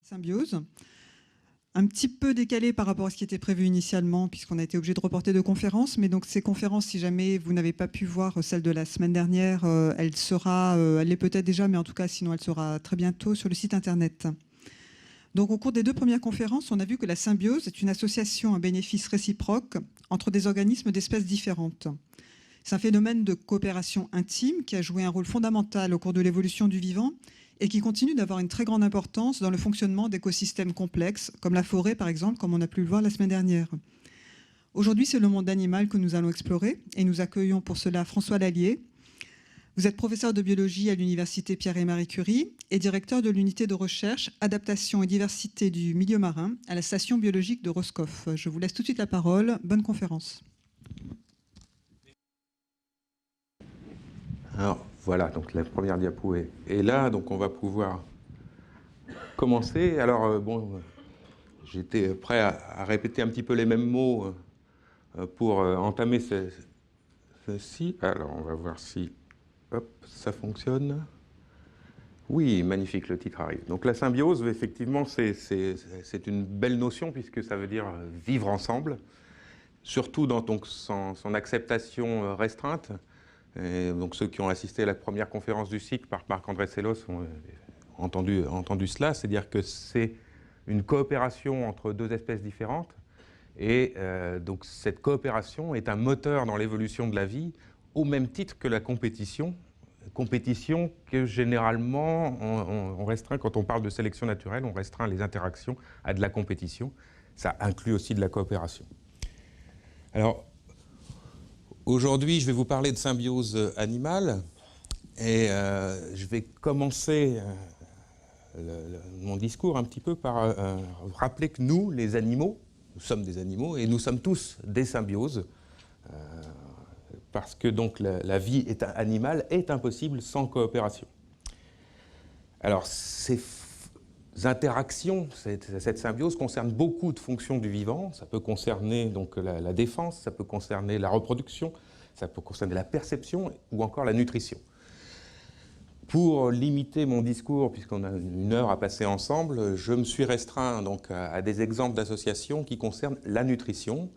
Symbiose. Un petit peu décalé par rapport à ce qui était prévu initialement, puisqu'on a été obligé de reporter 2 conférences. Mais donc ces conférences, si jamais vous n'avez pas pu voir celle de la semaine dernière, elle l'est peut-être déjà, mais en tout cas, sinon elle sera très bientôt sur le site internet. Donc au cours des 2 premières conférences, on a vu que la symbiose est une association à bénéfice réciproque entre des organismes d'espèces différentes. C'est un phénomène de coopération intime qui a joué un rôle fondamental au cours de l'évolution du vivant et qui continue d'avoir une très grande importance dans le fonctionnement d'écosystèmes complexes, comme la forêt par exemple, comme on a pu le voir la semaine dernière. Aujourd'hui, c'est le monde animal que nous allons explorer et nous accueillons pour cela François Lallier. Vous êtes professeur de biologie à l'université Pierre et Marie Curie et directeur de l'unité de recherche Adaptation et diversité du milieu marin à la station biologique de Roscoff. Je vous laisse tout de suite la parole. Bonne conférence. Alors voilà, donc la première diapo est là, donc on va pouvoir commencer. Alors bon, j'étais prêt à répéter un petit peu les mêmes mots pour entamer ceci. Alors on va voir si hop, ça fonctionne. Oui, magnifique, le titre arrive. Donc la symbiose, effectivement, c'est une belle notion puisque ça veut dire vivre ensemble, surtout dans donc, son acceptation restreinte. Et donc ceux qui ont assisté à la première conférence du cycle par Marc-André Sellos ont entendu cela, c'est-à-dire que c'est une coopération entre 2 espèces différentes, et donc cette coopération est un moteur dans l'évolution de la vie, au même titre que la compétition que généralement on restreint, quand on parle de sélection naturelle, on restreint les interactions à de la compétition. Ça inclut aussi de la coopération. Alors, aujourd'hui, je vais vous parler de symbiose animale et je vais commencer mon discours un petit peu par rappeler que nous, les animaux, nous sommes des animaux et nous sommes tous des symbioses parce que donc la vie animale est impossible sans coopération. Alors, ces interactions, cette symbiose concerne beaucoup de fonctions du vivant. Ça peut concerner donc la défense, ça peut concerner la reproduction, ça peut concerner la perception ou encore la nutrition. Pour limiter mon discours, puisqu'on a 1 heure à passer ensemble, je me suis restreint donc à des exemples d'associations qui concernent la nutrition,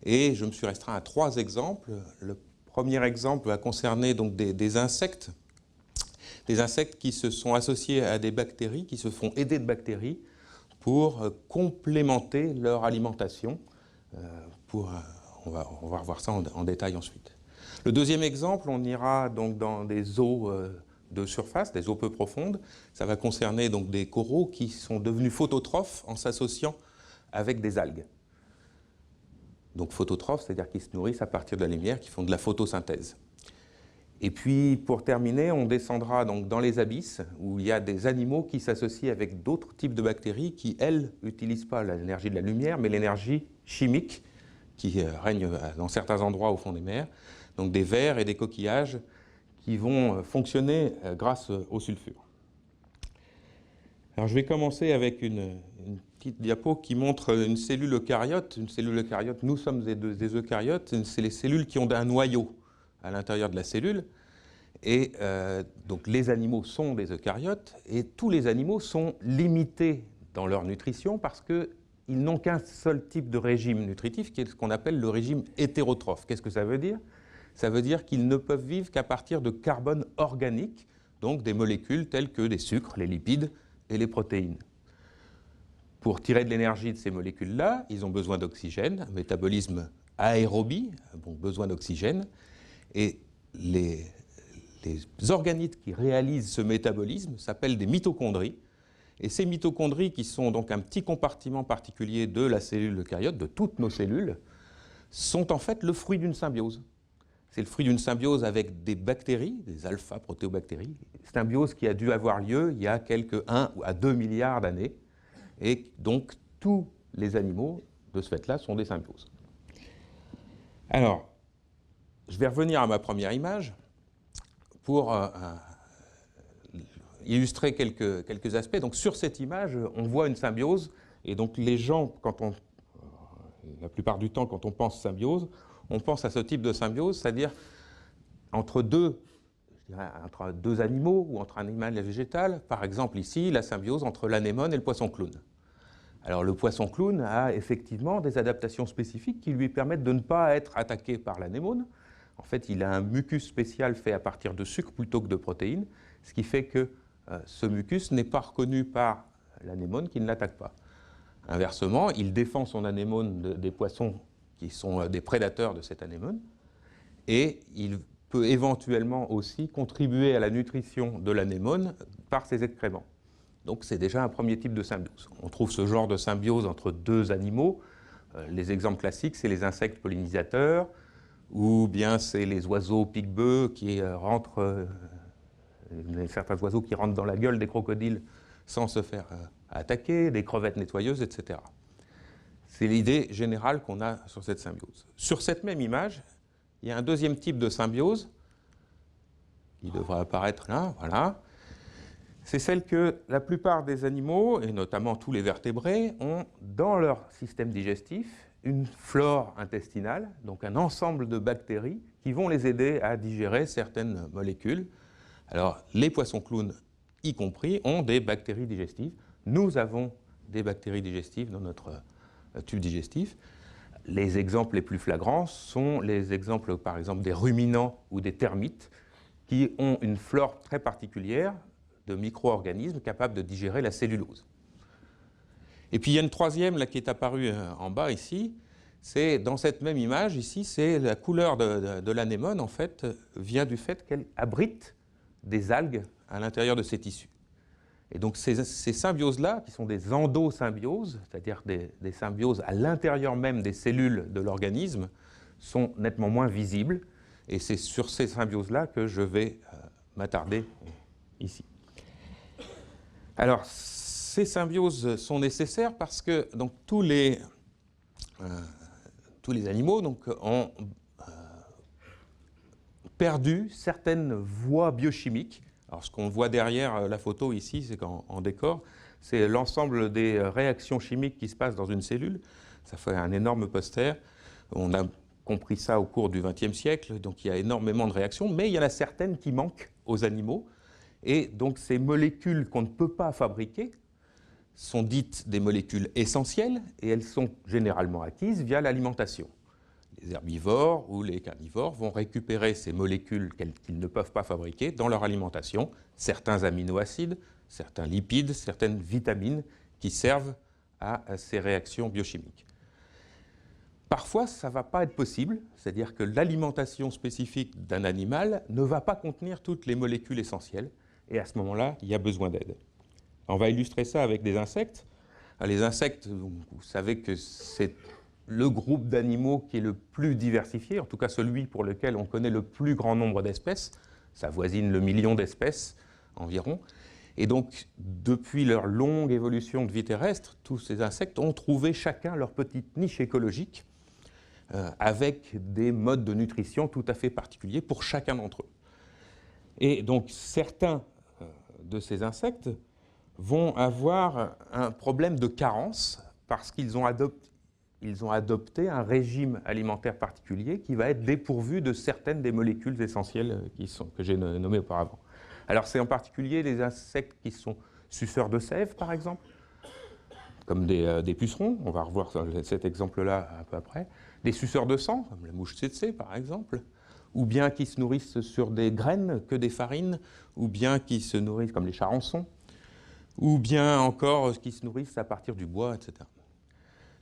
et je me suis restreint à 3 exemples. Le premier exemple va concerner donc des insectes qui se sont associés à des bactéries, qui se font aider de bactéries pour complémenter leur alimentation. On va revoir ça en détail ensuite. Le deuxième exemple, on ira donc dans des eaux de surface, des eaux peu profondes. Ça va concerner donc des coraux qui sont devenus phototrophes en s'associant avec des algues. Donc phototrophes, c'est-à-dire qu'ils se nourrissent à partir de la lumière, qui font de la photosynthèse. Et puis, pour terminer, on descendra donc dans les abysses, où il y a des animaux qui s'associent avec d'autres types de bactéries qui, elles, n'utilisent pas l'énergie de la lumière, mais l'énergie chimique qui règne dans certains endroits au fond des mers. Donc des vers et des coquillages qui vont fonctionner grâce au sulfure. Alors je vais commencer avec une petite diapo qui montre une cellule eucaryote. Une cellule eucaryote, nous sommes des eucaryotes, c'est les cellules qui ont un noyau à l'intérieur de la cellule. Et donc les animaux sont des eucaryotes, et tous les animaux sont limités dans leur nutrition parce qu'ils n'ont qu'un seul type de régime nutritif, qui est ce qu'on appelle le régime hétérotrophe. Qu'est-ce que ça veut dire? Ça veut dire qu'ils ne peuvent vivre qu'à partir de carbone organique, donc des molécules telles que les sucres, les lipides et les protéines. Pour tirer de l'énergie de ces molécules-là, ils ont besoin d'oxygène, métabolisme aérobie, donc besoin d'oxygène, et les organites qui réalisent ce métabolisme s'appellent des mitochondries. Et ces mitochondries, qui sont donc un petit compartiment particulier de la cellule eucaryote, de toutes nos cellules, sont en fait le fruit d'une symbiose. C'est le fruit d'une symbiose avec des bactéries, des alpha-protéobactéries, symbiose qui a dû avoir lieu il y a quelques 1 à 2 milliards d'années. Et donc, tous les animaux, de ce fait-là, sont des symbioses. Alors, je vais revenir à ma première image pour illustrer quelques aspects. Donc, sur cette image, on voit une symbiose. Et donc, les gens, la plupart du temps, quand on pense symbiose, on pense à ce type de symbiose, c'est-à-dire entre 2 je dirais, entre deux animaux ou entre un animal et un végétal. Par exemple, ici, la symbiose entre l'anémone et le poisson clown. Alors, le poisson clown a effectivement des adaptations spécifiques qui lui permettent de ne pas être attaqué par l'anémone. En fait, il a un mucus spécial fait à partir de sucre plutôt que de protéines, ce qui fait que ce mucus n'est pas reconnu par l'anémone qui ne l'attaque pas. Inversement, il défend son anémone des poissons qui sont des prédateurs de cette anémone, et il peut éventuellement aussi contribuer à la nutrition de l'anémone par ses excréments. Donc c'est déjà un premier type de symbiose. On trouve ce genre de symbiose entre deux animaux. Les exemples classiques, c'est les insectes pollinisateurs, ou bien c'est les oiseaux pique-bœufs qui rentrent, certains oiseaux qui rentrent dans la gueule des crocodiles sans se faire attaquer, des crevettes nettoyeuses, etc. C'est l'idée générale qu'on a sur cette symbiose. Sur cette même image, il y a un deuxième type de symbiose qui devrait apparaître là, voilà. C'est celle que la plupart des animaux, et notamment tous les vertébrés, ont dans leur système digestif une flore intestinale, donc un ensemble de bactéries qui vont les aider à digérer certaines molécules. Alors, les poissons clowns, y compris, ont des bactéries digestives. Nous avons des bactéries digestives dans notre tube digestif. Les exemples les plus flagrants sont les exemples, par exemple, des ruminants ou des termites qui ont une flore très particulière de micro-organismes capables de digérer la cellulose. Et puis il y a une troisième là, qui est apparue en bas ici. C'est dans cette même image ici, c'est la couleur de l'anémone en fait vient du fait qu'elle abrite des algues à l'intérieur de ses tissus. Et donc ces symbioses-là, qui sont des endosymbioses, c'est-à-dire des symbioses à l'intérieur même des cellules de l'organisme, sont nettement moins visibles. Et c'est sur ces symbioses-là que je vais m'attarder ici. Alors, ces symbioses sont nécessaires parce que donc, tous les animaux donc, ont perdu certaines voies biochimiques. Alors, ce qu'on voit derrière la photo ici, c'est qu'en décor, c'est l'ensemble des réactions chimiques qui se passent dans une cellule. Ça fait un énorme poster. On a compris ça au cours du XXe siècle, donc il y a énormément de réactions, mais il y en a certaines qui manquent aux animaux. Et donc ces molécules qu'on ne peut pas fabriquer sont dites des molécules essentielles et elles sont généralement acquises via l'alimentation. Les herbivores ou les carnivores vont récupérer ces molécules qu'ils ne peuvent pas fabriquer dans leur alimentation, certains aminoacides, certains lipides, certaines vitamines qui servent à ces réactions biochimiques. Parfois, ça ne va pas être possible, c'est-à-dire que l'alimentation spécifique d'un animal ne va pas contenir toutes les molécules essentielles. Et à ce moment-là, il y a besoin d'aide. On va illustrer ça avec des insectes. Les insectes, vous savez que c'est le groupe d'animaux qui est le plus diversifié, en tout cas celui pour lequel on connaît le plus grand nombre d'espèces. Ça avoisine le million d'espèces environ. Et donc, depuis leur longue évolution de vie terrestre, tous ces insectes ont trouvé chacun leur petite niche écologique avec des modes de nutrition tout à fait particuliers pour chacun d'entre eux. Et donc, certains de ces insectes vont avoir un problème de carence parce qu'ils ont adopté un régime alimentaire particulier qui va être dépourvu de certaines des molécules essentielles que j'ai nommées auparavant. Alors c'est en particulier les insectes qui sont suceurs de sève, par exemple, comme des pucerons, on va revoir cet exemple-là un peu après, des suceurs de sang, comme la mouche tsetse, par exemple, ou bien qui se nourrissent sur des graines que des farines, ou bien qui se nourrissent comme les charançons, ou bien encore qui se nourrissent à partir du bois, etc.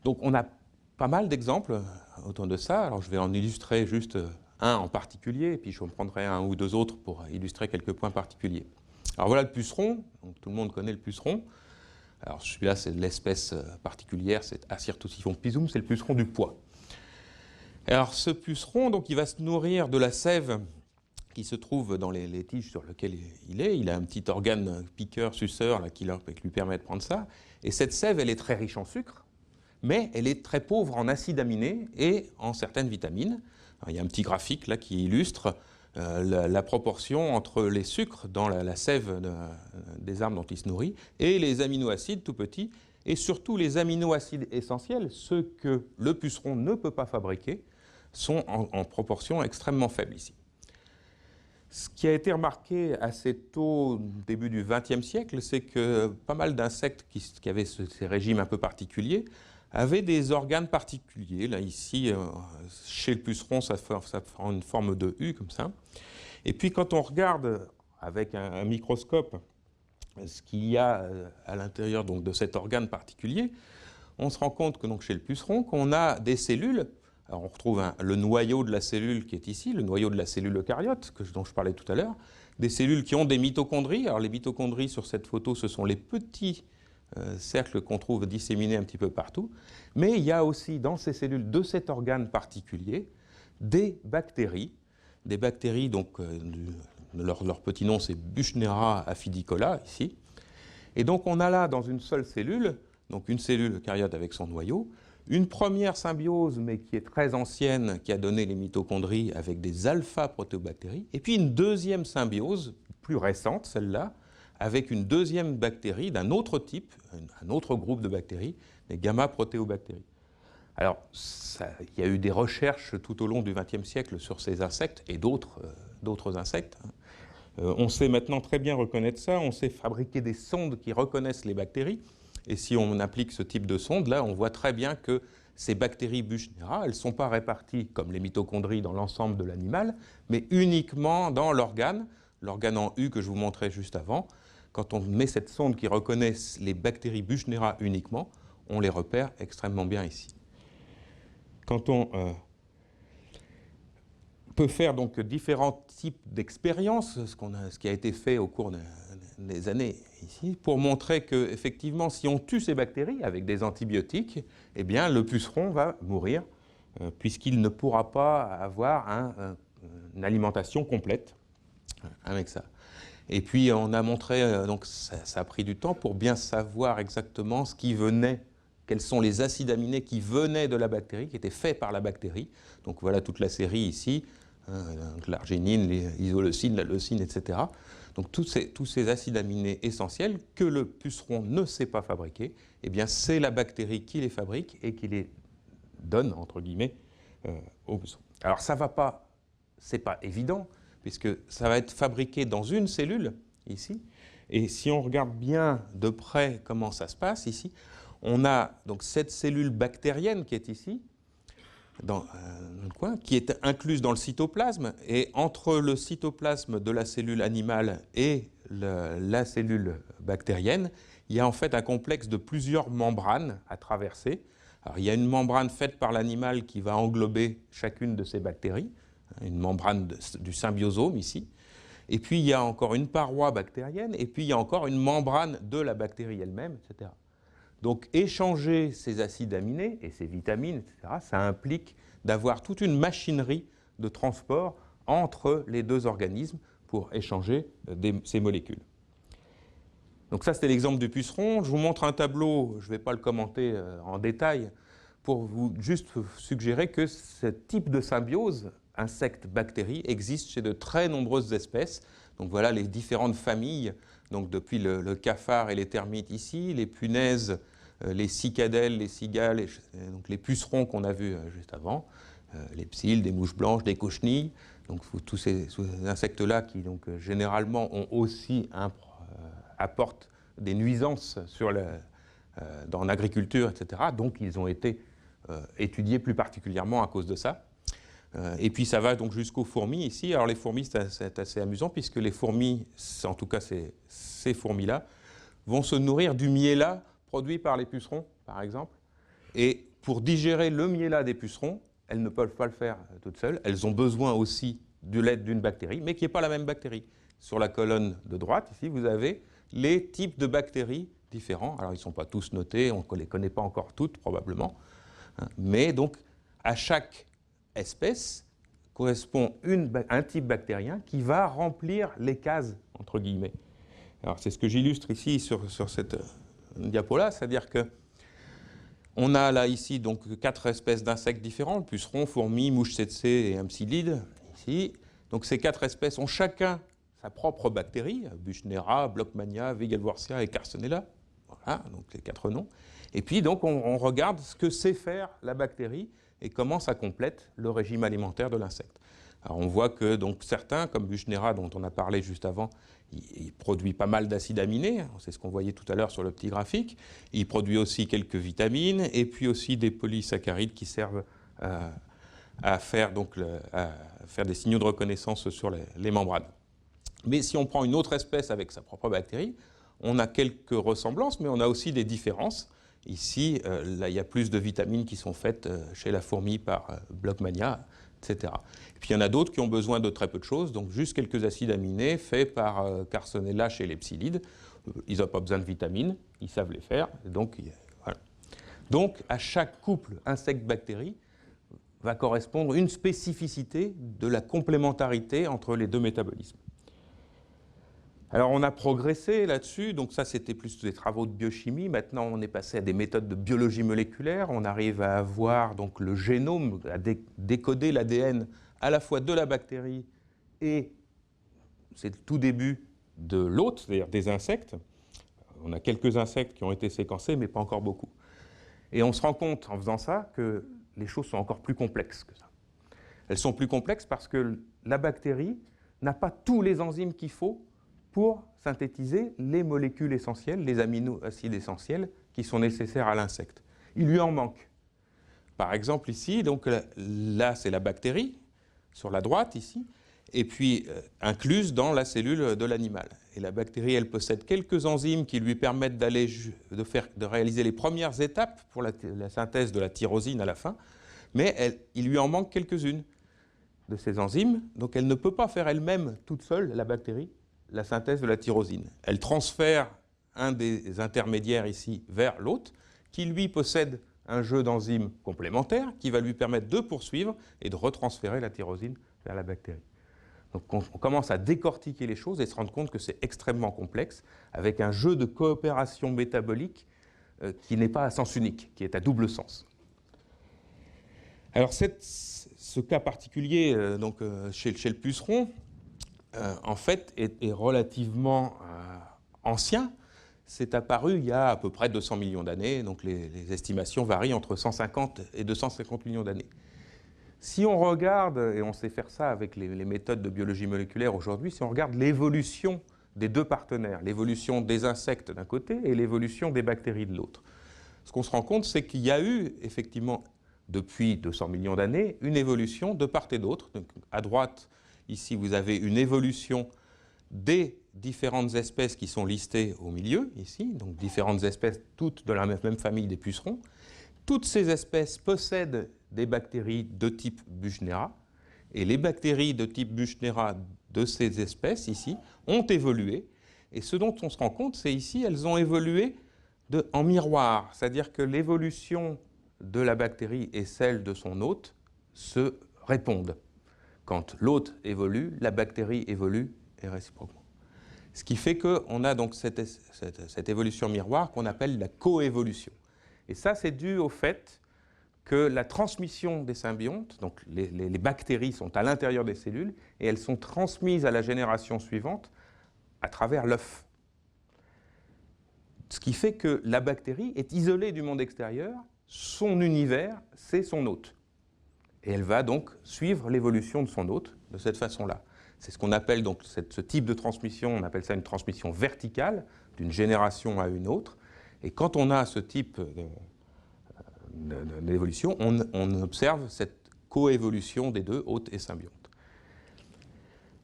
Donc on a pas mal d'exemples autour de ça. Alors je vais en illustrer juste un en particulier, et puis je prendrai un ou deux autres pour illustrer quelques points particuliers. Alors voilà le puceron, donc tout le monde connaît le puceron. Alors celui-là c'est de l'espèce particulière, c'est Acyrtosiphon pisum, c'est le puceron du pois. Alors ce puceron, donc, il va se nourrir de la sève qui se trouve dans les tiges sur lesquelles il est. Il a un petit organe piqueur, suceur là, qui lui permet de prendre ça. Et cette sève, elle est très riche en sucre, mais elle est très pauvre en acides aminés et en certaines vitamines. Alors, il y a un petit graphique là, qui illustre la proportion entre les sucres dans la sève des arbres dont il se nourrit et les aminoacides tout petits, et surtout les aminoacides essentiels, ceux que le puceron ne peut pas fabriquer, sont en proportion extrêmement faible ici. Ce qui a été remarqué assez tôt, au début du XXe siècle, c'est que pas mal d'insectes qui avaient ces régimes un peu particuliers avaient des organes particuliers. Là, ici, chez le puceron, ça prend une forme de U, comme ça. Et puis, quand on regarde avec un microscope ce qu'il y a à l'intérieur donc, de cet organe particulier, on se rend compte que donc, chez le puceron, qu'on a des cellules. Alors on retrouve le noyau de la cellule qui est ici, le noyau de la cellule eucaryote, dont je parlais tout à l'heure, des cellules qui ont des mitochondries. Alors les mitochondries sur cette photo, ce sont les petits cercles qu'on trouve disséminés un petit peu partout. Mais il y a aussi dans ces cellules de cet organe particulier des bactéries donc leur petit nom c'est Buchnera afidicola ici. Et donc on a là dans une seule cellule, donc une cellule eucaryote avec son noyau, une première symbiose, mais qui est très ancienne, qui a donné les mitochondries avec des alpha-protéobactéries, et puis une deuxième symbiose, plus récente, celle-là, avec une deuxième bactérie d'un autre type, un autre groupe de bactéries, les gamma-protéobactéries. Alors, il y a eu des recherches tout au long du XXe siècle sur ces insectes et d'autres insectes. On sait maintenant très bien reconnaître ça, on sait fabriquer des sondes qui reconnaissent les bactéries. Et si on applique ce type de sonde, là, on voit très bien que ces bactéries Buchnera, elles ne sont pas réparties comme les mitochondries dans l'ensemble de l'animal, mais uniquement dans l'organe en U que je vous montrais juste avant. Quand on met cette sonde qui reconnaît les bactéries Buchnera uniquement, on les repère extrêmement bien ici. Quand on peut faire donc différents types d'expériences, ce qui a été fait au cours des années ici, pour montrer qu'effectivement, si on tue ces bactéries avec des antibiotiques, eh bien, le puceron va mourir, puisqu'il ne pourra pas avoir une alimentation complète avec ça. Et puis, on a montré, donc ça a pris du temps pour bien savoir exactement ce qui venait, quels sont les acides aminés qui venaient de la bactérie, qui étaient faits par la bactérie. Donc voilà toute la série ici, l'arginine, l'isoleucine, la leucine, etc. Donc tous ces acides aminés essentiels que le puceron ne sait pas fabriquer, eh bien c'est la bactérie qui les fabrique et qui les donne, entre guillemets, au puceron. Alors ça va pas, c'est pas évident, puisque ça va être fabriqué dans une cellule, ici, et si on regarde bien de près comment ça se passe ici, on a donc cette cellule bactérienne qui est ici, dans le coin, qui est incluse dans le cytoplasme, et entre le cytoplasme de la cellule animale et la cellule bactérienne, il y a en fait un complexe de plusieurs membranes à traverser. Alors, il y a une membrane faite par l'animal qui va englober chacune de ces bactéries, une membrane du symbiosome ici, et puis il y a encore une paroi bactérienne, et puis il y a encore une membrane de la bactérie elle-même, etc. Donc échanger ces acides aminés et ces vitamines, etc., ça implique d'avoir toute une machinerie de transport entre les deux organismes pour échanger ces molécules. Donc ça, c'était l'exemple du puceron. Je vous montre un tableau, je ne vais pas le commenter en détail, pour vous juste suggérer que ce type de symbiose insecte-bactérie existe chez de très nombreuses espèces. Donc voilà les différentes familles, donc depuis le cafard et les termites ici, les punaises, les cicadelles, les cigales, donc les pucerons qu'on a vus juste avant, les psylles, des mouches blanches, des cochenilles, donc tous ces insectes-là qui donc, généralement ont aussi apportent des nuisances dans l'agriculture, etc. Donc ils ont été étudiés plus particulièrement à cause de ça. Et puis ça va donc jusqu'aux fourmis ici. Alors les fourmis, c'est assez amusant puisque les fourmis, en tout cas ces fourmis-là, vont se nourrir du miella produit par les pucerons, par exemple. Et pour digérer le miella des pucerons, elles ne peuvent pas le faire toutes seules. Elles ont besoin aussi de l'aide d'une bactérie, mais qui n'est pas la même bactérie. Sur la colonne de droite, ici, vous avez les types de bactéries différents. Alors ils ne sont pas tous notés, on ne les connaît pas encore toutes, probablement. Mais donc, à chaque espèce correspond un type bactérien qui va remplir les cases, entre guillemets. Alors c'est ce que j'illustre ici sur cette diapo-là, c'est-à-dire que on a là ici donc 4 espèces d'insectes différents, le puceron, fourmi, mouche tsetse et ampsillide, ici. Donc ces 4 espèces ont chacun sa propre bactérie, Buchnera, Blockmania, Weigel-Warsia et Carsonella. Voilà, donc les 4 noms. Et puis donc on regarde ce que sait faire la bactérie et comment ça complète le régime alimentaire de l'insecte. Alors on voit que donc, certains, comme Buchnera, dont on a parlé juste avant, il produit pas mal d'acides aminés, c'est ce qu'on voyait tout à l'heure sur le petit graphique. Il produit aussi quelques vitamines et puis aussi des polysaccharides qui servent à faire des signaux de reconnaissance sur les membranes. Mais si on prend une autre espèce avec sa propre bactérie, on a quelques ressemblances, mais on a aussi des différences. Ici, là, il y a plus de vitamines qui sont faites chez la fourmi par Blockmania, etc. Et puis il y en a d'autres qui ont besoin de très peu de choses, donc juste quelques acides aminés faits par Carsonella chez les psyllides. Ils n'ont pas besoin de vitamines, ils savent les faire. Donc, voilà. Donc à chaque couple insecte-bactérie va correspondre une spécificité de la complémentarité entre les deux métabolismes. Alors on a progressé là-dessus, donc ça c'était plus des travaux de biochimie, maintenant on est passé à des méthodes de biologie moléculaire, on arrive à avoir donc le génome, à décoder l'ADN à la fois de la bactérie et c'est le tout début de l'hôte, c'est-à-dire des insectes. On a quelques insectes qui ont été séquencés, mais pas encore beaucoup. Et on se rend compte en faisant ça que les choses sont encore plus complexes que ça. Elles sont plus complexes parce que la bactérie n'a pas tous les enzymes qu'il faut pour synthétiser les molécules essentielles, les aminoacides essentiels qui sont nécessaires à l'insecte. Il lui en manque. Par exemple ici, donc là c'est la bactérie, sur la droite ici, et puis incluse dans la cellule de l'animal. Et la bactérie, elle possède quelques enzymes qui lui permettent de réaliser les premières étapes pour la synthèse de la tyrosine à la fin, mais il lui en manque quelques-unes de ces enzymes, donc elle ne peut pas faire elle-même toute seule, la bactérie, la synthèse de la tyrosine. Elle transfère un des intermédiaires ici vers l'autre, qui lui possède un jeu d'enzymes complémentaires qui va lui permettre de poursuivre et de retransférer la tyrosine vers la bactérie. Donc on commence à décortiquer les choses et se rendre compte que c'est extrêmement complexe, avec un jeu de coopération métabolique qui n'est pas à sens unique, qui est à double sens. Alors ce cas particulier chez le puceron, en fait, est relativement ancien. C'est apparu il y a à peu près 200 millions d'années, donc les estimations varient entre 150 et 250 millions d'années. Si on regarde, et on sait faire ça avec les méthodes de biologie moléculaire aujourd'hui, si on regarde l'évolution des deux partenaires, l'évolution des insectes d'un côté et l'évolution des bactéries de l'autre, ce qu'on se rend compte, c'est qu'il y a eu effectivement, depuis 200 millions d'années, une évolution de part et d'autre. Donc, à droite, ici, vous avez une évolution des différentes espèces qui sont listées au milieu, ici, donc différentes espèces, toutes de la même famille des pucerons. Toutes ces espèces possèdent des bactéries de type Buchnera, et les bactéries de type Buchnera de ces espèces, ici, ont évolué. Et ce dont on se rend compte, c'est ici, elles ont évolué en miroir, c'est-à-dire que l'évolution de la bactérie et celle de son hôte se répondent. Quand l'hôte évolue, la bactérie évolue et réciproquement. Ce qui fait qu'on a donc cette évolution miroir qu'on appelle la coévolution. Et ça, c'est dû au fait que la transmission des symbiontes, donc les bactéries sont à l'intérieur des cellules et elles sont transmises à la génération suivante à travers l'œuf. Ce qui fait que la bactérie est isolée du monde extérieur, son univers, c'est son hôte. Et elle va donc suivre l'évolution de son hôte de cette façon-là. C'est ce qu'on appelle donc ce type de transmission, on appelle ça une transmission verticale, d'une génération à une autre. Et quand on a ce type d'évolution, on observe cette coévolution des deux, hôte et symbionte.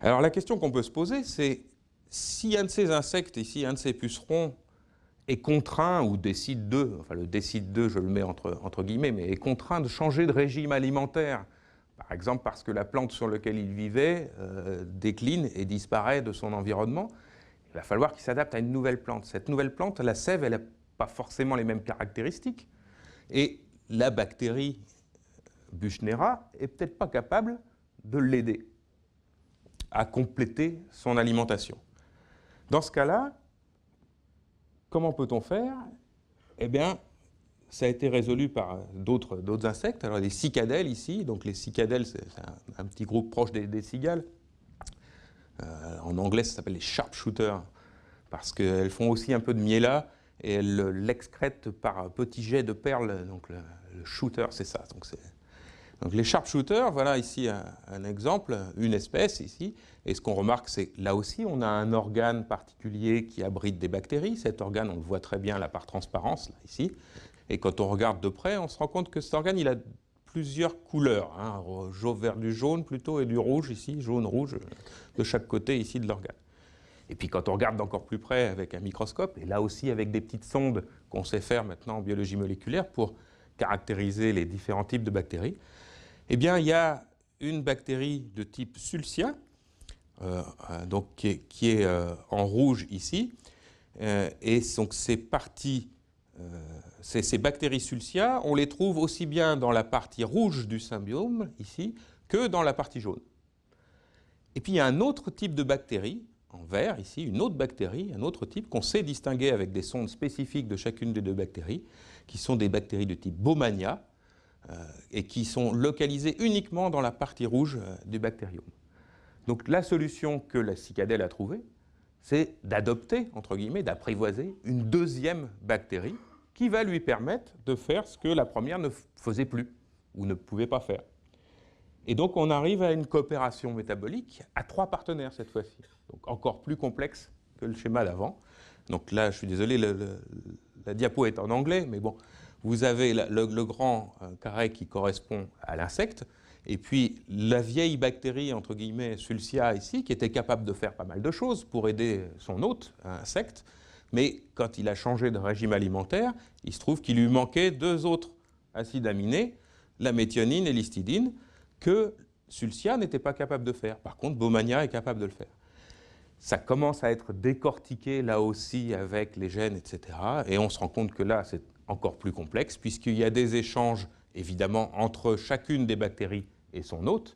Alors la question qu'on peut se poser, c'est si un de ces insectes, ici un de ces pucerons, est contraint ou décide de, enfin le décide de, je le mets entre guillemets, mais est contraint de changer de régime alimentaire, par exemple parce que la plante sur laquelle il vivait décline et disparaît de son environnement, il va falloir qu'il s'adapte à une nouvelle plante. Cette nouvelle plante, la sève, elle n'a pas forcément les mêmes caractéristiques. Et la bactérie Buchnera est peut-être pas capable de l'aider à compléter son alimentation. Dans ce cas-là, comment peut-on faire? Eh bien, ça a été résolu par d'autres insectes. Alors, les cicadelles ici, donc les cicadelles, c'est un petit groupe proche des cigales. En anglais, ça s'appelle les sharpshooters, parce qu'elles font aussi un peu de miella et elles l'excrètent par petits jets de perles. Donc, le shooter, c'est ça. Donc les sharpshooters, voilà ici un exemple, une espèce ici. Et ce qu'on remarque, c'est que là aussi, on a un organe particulier qui abrite des bactéries. Cet organe, on le voit très bien là par transparence, là, ici. Et quand on regarde de près, on se rend compte que cet organe, il a plusieurs couleurs, hein, vers du jaune plutôt et du rouge ici, jaune-rouge, de chaque côté ici de l'organe. Et puis quand on regarde encore plus près avec un microscope, et là aussi avec des petites sondes qu'on sait faire maintenant en biologie moléculaire pour caractériser les différents types de bactéries, eh bien il y a une bactérie de type Sulcia, donc qui est en rouge ici, et donc ces bactéries Sulcia, on les trouve aussi bien dans la partie rouge du symbiome ici que dans la partie jaune. Et puis il y a un autre type de bactérie, en vert ici, une autre bactérie, un autre type qu'on sait distinguer avec des sondes spécifiques de chacune des deux bactéries, qui sont des bactéries de type Baumannia, et qui sont localisées uniquement dans la partie rouge du bactériome. Donc la solution que la cicadelle a trouvée, c'est d'adopter, entre guillemets, d'apprivoiser une deuxième bactérie qui va lui permettre de faire ce que la première ne faisait plus ou ne pouvait pas faire. Et donc on arrive à une coopération métabolique à 3 partenaires cette fois-ci, donc encore plus complexe que le schéma d'avant. Donc là, je suis désolé, la diapo est en anglais, mais bon, vous avez le grand carré qui correspond à l'insecte, et puis la vieille bactérie, entre guillemets, Sulcia ici, qui était capable de faire pas mal de choses pour aider son hôte, un insecte, mais quand il a changé de régime alimentaire, il se trouve qu'il lui manquait 2 autres acides aminés, la méthionine et l'histidine, que Sulcia n'était pas capable de faire. Par contre, Baumannia est capable de le faire. Ça commence à être décortiqué là aussi avec les gènes, etc. Et on se rend compte que là, c'est encore plus complexe, puisqu'il y a des échanges, évidemment, entre chacune des bactéries et son hôte,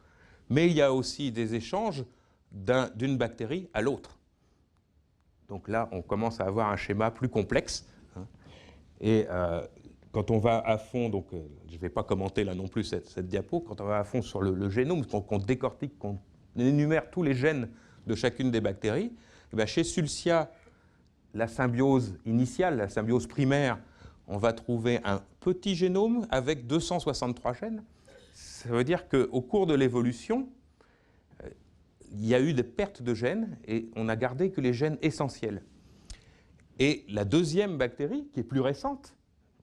mais il y a aussi des échanges d'une bactérie à l'autre. Donc là, on commence à avoir un schéma plus complexe. Et quand on va à fond, donc je ne vais pas commenter là non plus cette diapo, quand on va à fond sur le génome, qu'on décortique, qu'on énumère tous les gènes de chacune des bactéries, et bien chez Sulcia, la symbiose initiale, la symbiose primaire, on va trouver un petit génome avec 263 gènes. Ça veut dire qu'au cours de l'évolution, il y a eu des pertes de gènes et on n'a gardé que les gènes essentiels. Et la deuxième bactérie, qui est plus récente,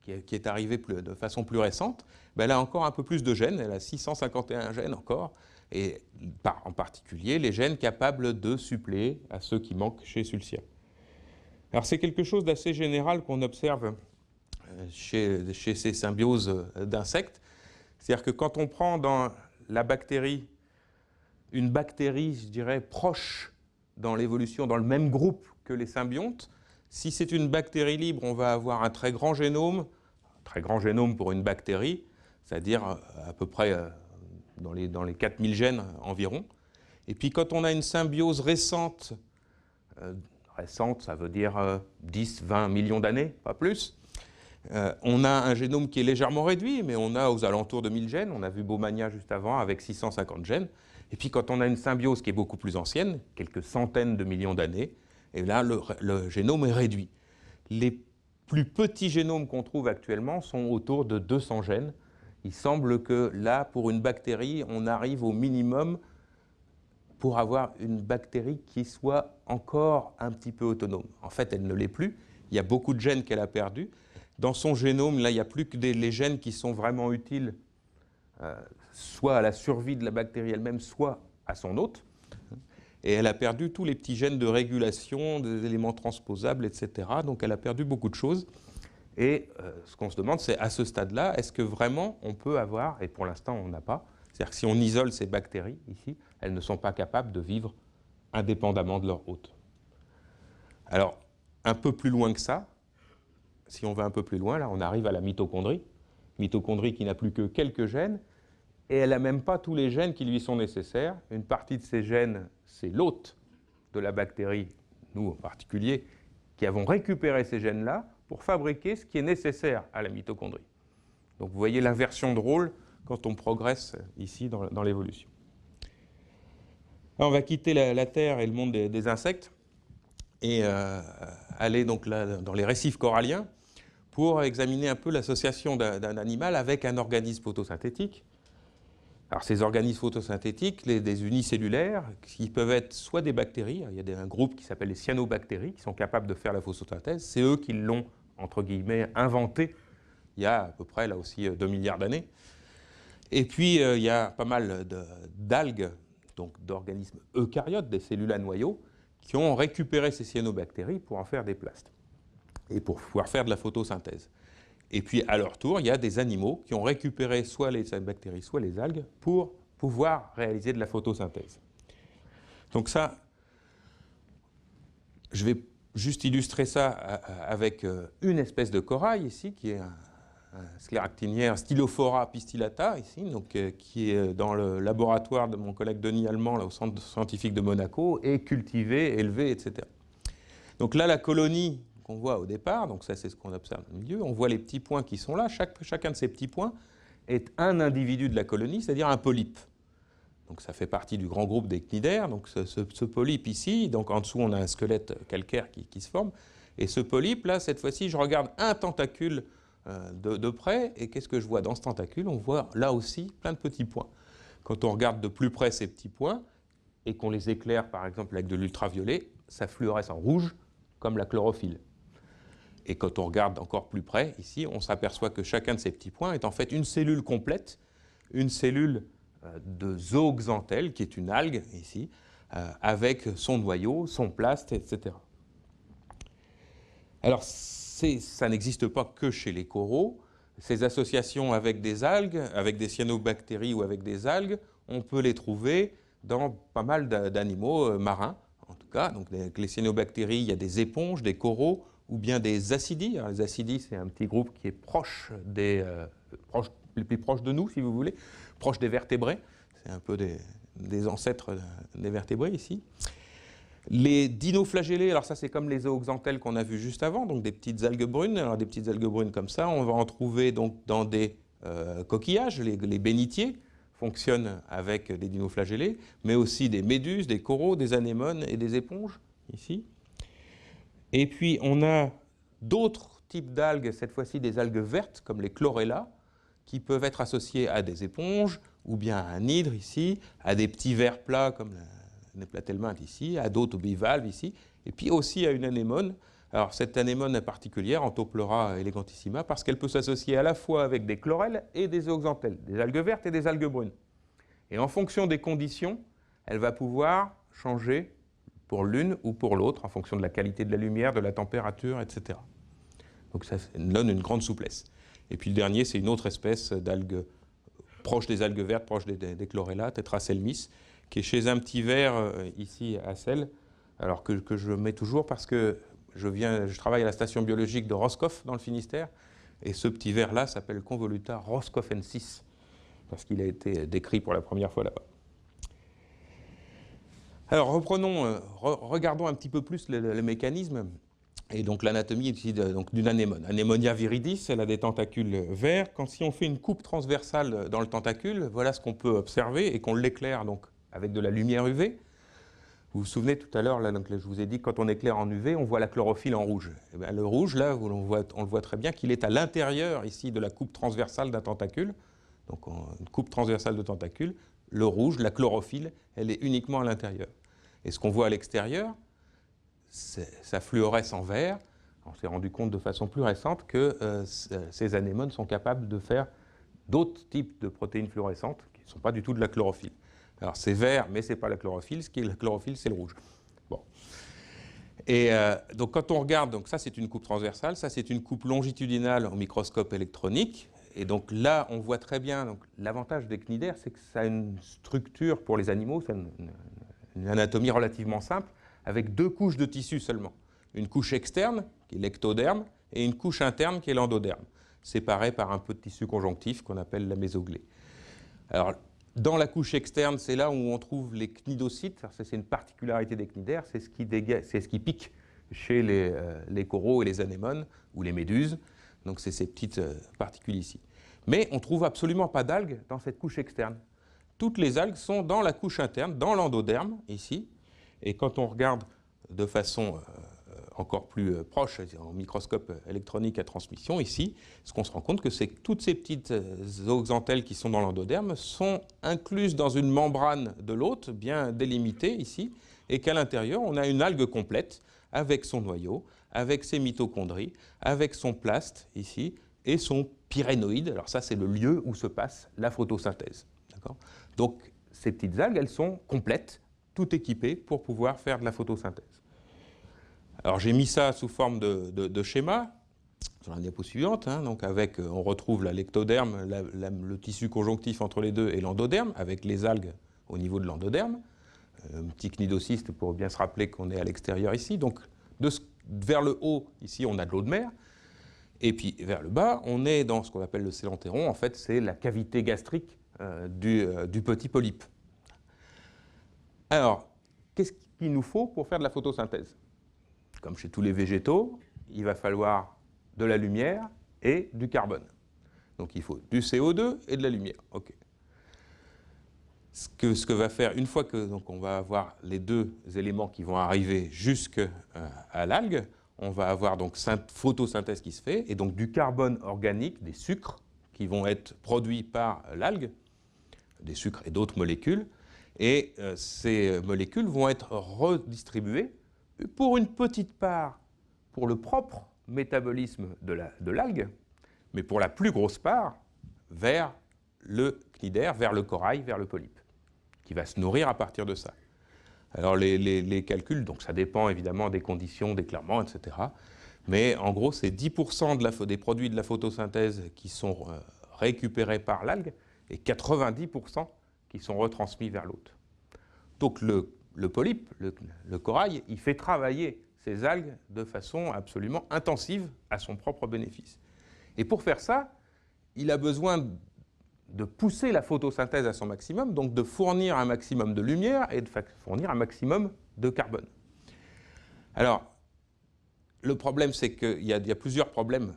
qui est arrivée de façon plus récente, ben elle a encore un peu plus de gènes, elle a 651 gènes encore, et en particulier les gènes capables de suppléer à ceux qui manquent chez Sulcia. Alors c'est quelque chose d'assez général qu'on observe chez ces symbioses d'insectes, c'est-à-dire que quand on prend dans la bactérie une bactérie, je dirais, proche dans l'évolution, dans le même groupe que les symbiontes, si c'est une bactérie libre, on va avoir un très grand génome pour une bactérie, c'est-à-dire à peu près dans les 4000 gènes environ. Et puis quand on a une symbiose récente, ça veut dire 10, 20 millions d'années, pas plus, on a un génome qui est légèrement réduit, mais on a aux alentours de 1000 gènes. On a vu Baumannia juste avant avec 650 gènes. Et puis quand on a une symbiose qui est beaucoup plus ancienne, quelques centaines de millions d'années, et là le génome est réduit. Les plus petits génomes qu'on trouve actuellement sont autour de 200 gènes. Il semble que là, pour une bactérie, on arrive au minimum pour avoir une bactérie qui soit encore un petit peu autonome. En fait, elle ne l'est plus. Il y a beaucoup de gènes qu'elle a perdus. Dans son génome, là, il n'y a plus que les gènes qui sont vraiment utiles, soit à la survie de la bactérie elle-même, soit à son hôte. Et elle a perdu tous les petits gènes de régulation, des éléments transposables, etc. Donc elle a perdu beaucoup de choses. Et ce qu'on se demande, c'est à ce stade-là, est-ce que vraiment on peut avoir, et pour l'instant on n'a pas, c'est-à-dire que si on isole ces bactéries ici, elles ne sont pas capables de vivre indépendamment de leur hôte. Alors, un peu plus loin que ça, si on va un peu plus loin, là on arrive à la mitochondrie qui n'a plus que quelques gènes, et elle n'a même pas tous les gènes qui lui sont nécessaires. Une partie de ces gènes, c'est l'hôte de la bactérie, nous en particulier, qui avons récupéré ces gènes-là pour fabriquer ce qui est nécessaire à la mitochondrie. Donc vous voyez l'inversion de rôle quand on progresse ici dans l'évolution. On va quitter la Terre et le monde des insectes et aller donc là, dans les récifs coralliens pour examiner un peu l'association d'un animal avec un organisme photosynthétique. Alors ces organismes photosynthétiques, des unicellulaires, qui peuvent être soit des bactéries, il y a un groupe qui s'appelle les cyanobactéries, qui sont capables de faire la photosynthèse, c'est eux qui l'ont, entre guillemets, inventé il y a à peu près, là aussi, 2 milliards d'années. Et puis, il y a pas mal d'algues, donc d'organismes eucaryotes, des cellules à noyaux, qui ont récupéré ces cyanobactéries pour en faire des plastes et pour pouvoir faire de la photosynthèse. Et puis, à leur tour, il y a des animaux qui ont récupéré soit les bactéries, soit les algues pour pouvoir réaliser de la photosynthèse. Donc ça, je vais juste illustrer ça avec une espèce de corail ici, qui est un scléractiniaire Stylophora pistillata, ici, donc, qui est dans le laboratoire de mon collègue Denis Allemand, là, au centre scientifique de Monaco, et cultivé, élevé, etc. Donc là, la colonie qu'on voit au départ, donc ça c'est ce qu'on observe au milieu, on voit les petits points qui sont là, chacun de ces petits points est un individu de la colonie, c'est-à-dire un polype. Donc ça fait partie du grand groupe des cnidaires, donc ce polype ici, donc en dessous on a un squelette calcaire qui se forme, et ce polype là, cette fois-ci, je regarde un tentacule de près, et qu'est-ce que je vois dans ce tentacule? On voit là aussi plein de petits points. Quand on regarde de plus près ces petits points, et qu'on les éclaire par exemple avec de l'ultraviolet, ça fluoresce en rouge, comme la chlorophylle. Et quand on regarde encore plus près, ici, on s'aperçoit que chacun de ces petits points est en fait une cellule complète, une cellule de zooxanthelle, qui est une algue, ici, avec son noyau, son plaste, etc. Alors, ça n'existe pas que chez les coraux. Ces associations avec des algues, avec des cyanobactéries ou avec des algues, on peut les trouver dans pas mal d'animaux marins, en tout cas. Donc, avec les cyanobactéries, il y a des éponges, des coraux, ou bien des acidies. Alors, les acidies, c'est un petit groupe qui est proche les plus proches de nous, si vous voulez, proche des vertébrés. C'est un peu des ancêtres des vertébrés ici. Les dinoflagellés, alors ça c'est comme les zooxanthelles qu'on a vues juste avant, donc des petites algues brunes. Alors des petites algues brunes comme ça, on va en trouver donc dans des coquillages, les bénitiers fonctionnent avec des dinoflagellés, mais aussi des méduses, des coraux, des anémones et des éponges, ici. Et puis on a d'autres types d'algues, cette fois-ci des algues vertes, comme les chlorella, qui peuvent être associées à des éponges, ou bien à un hydre ici, à des petits vers plats comme la platelminthe ici, à d'autres bivalves ici, et puis aussi à une anémone. Alors cette anémone particulière, Anthoplora elegantissima, parce qu'elle peut s'associer à la fois avec des chlorelles et des zooxanthelles, des algues vertes et des algues brunes. Et en fonction des conditions, elle va pouvoir changer pour l'une ou pour l'autre, en fonction de la qualité de la lumière, de la température, etc. Donc ça donne une grande souplesse. Et puis le dernier, c'est une autre espèce d'algues proche des algues vertes, proche des chlorella, Tetraselmis, qui est chez un petit ver ici à Celles, alors que je mets toujours parce que je travaille à la station biologique de Roscoff dans le Finistère, et ce petit ver-là s'appelle Convoluta roscoffensis, parce qu'il a été décrit pour la première fois là-bas. Alors regardons un petit peu plus le mécanisme, et donc l'anatomie ici d'une anémone. Anémonia viridis, elle a des tentacules verts. Si on fait une coupe transversale dans le tentacule, voilà ce qu'on peut observer, et qu'on l'éclaire donc avec de la lumière UV. Vous vous souvenez tout à l'heure, je vous ai dit que quand on éclaire en UV, on voit la chlorophylle en rouge. Et bien, le rouge, là, on le voit très bien qu'il est à l'intérieur ici de la coupe transversale d'un tentacule. Donc une coupe transversale de tentacule, le rouge, la chlorophylle, elle est uniquement à l'intérieur. Et ce qu'on voit à l'extérieur, ça fluoresce en vert. On s'est rendu compte de façon plus récente que ces anémones sont capables de faire d'autres types de protéines fluorescentes qui ne sont pas du tout de la chlorophylle. Alors c'est vert, mais ce n'est pas la chlorophylle. Ce qui est la chlorophylle, c'est le rouge. Bon. Et donc quand on regarde, donc ça c'est une coupe transversale, ça c'est une coupe longitudinale au microscope électronique. Et donc là, on voit très bien, l'avantage des cnidaires, c'est que ça a une structure pour les animaux, c'est une anatomie relativement simple, avec 2 couches de tissu seulement. Une couche externe, qui est l'ectoderme, et une couche interne, qui est l'endoderme, séparée par un peu de tissu conjonctif qu'on appelle la mésoglée. Alors, dans la couche externe, c'est là où on trouve les cnidocytes. C'est une particularité des cnidaires, c'est ce qui pique chez les coraux et les anémones, ou les méduses. Donc c'est ces petites particules ici. Mais on ne trouve absolument pas d'algues dans cette couche externe. Toutes les algues sont dans la couche interne, dans l'endoderme, ici. Et quand on regarde de façon encore plus proche, en microscope électronique à transmission, ici, ce qu'on se rend compte, c'est que toutes ces petites zooxanthelles qui sont dans l'endoderme sont incluses dans une membrane de l'hôte, bien délimitée ici, et qu'à l'intérieur, on a une algue complète, avec son noyau, avec ses mitochondries, avec son plaste, ici, et son pyrénoïde. Alors ça, c'est le lieu où se passe la photosynthèse. Donc, ces petites algues, elles sont complètes, toutes équipées pour pouvoir faire de la photosynthèse. Alors j'ai mis ça sous forme de schéma sur la diapo suivante. Donc avec, on retrouve l'ectoderme, le tissu conjonctif entre les deux et l'endoderme, avec les algues au niveau de l'endoderme. Un petit cnidocyste pour bien se rappeler qu'on est à l'extérieur ici. Donc vers le haut, ici, on a de l'eau de mer. Et puis vers le bas, on est dans ce qu'on appelle le célentéron. En fait, c'est la cavité gastrique du petit polype. Alors, qu'est-ce qu'il nous faut pour faire de la photosynthèse? Comme chez tous les végétaux, il va falloir de la lumière et du carbone. Donc il faut du CO2 et de la lumière. Okay. Ce que va faire, une fois que donc, on va avoir les deux éléments qui vont arriver jusqu'à l'algue, on va avoir donc photosynthèse qui se fait, et donc du carbone organique, des sucres qui vont être produits par l'algue, des sucres et d'autres molécules, et ces molécules vont être redistribuées pour une petite part pour le propre métabolisme de l'algue, mais pour la plus grosse part vers le cnidaire, vers le corail, vers le polype, qui va se nourrir à partir de ça. Alors les calculs, donc ça dépend évidemment des conditions d'éclairement, etc. Mais en gros, c'est 10% des produits de la photosynthèse qui sont récupérés par l'algue et 90% qui sont retransmis vers l'hôte. Donc le polype, le corail, il fait travailler ces algues de façon absolument intensive à son propre bénéfice. Et pour faire ça, il a besoin de pousser la photosynthèse à son maximum, donc de fournir un maximum de lumière et de fournir un maximum de carbone. Alors, le problème, c'est qu'il y a plusieurs problèmes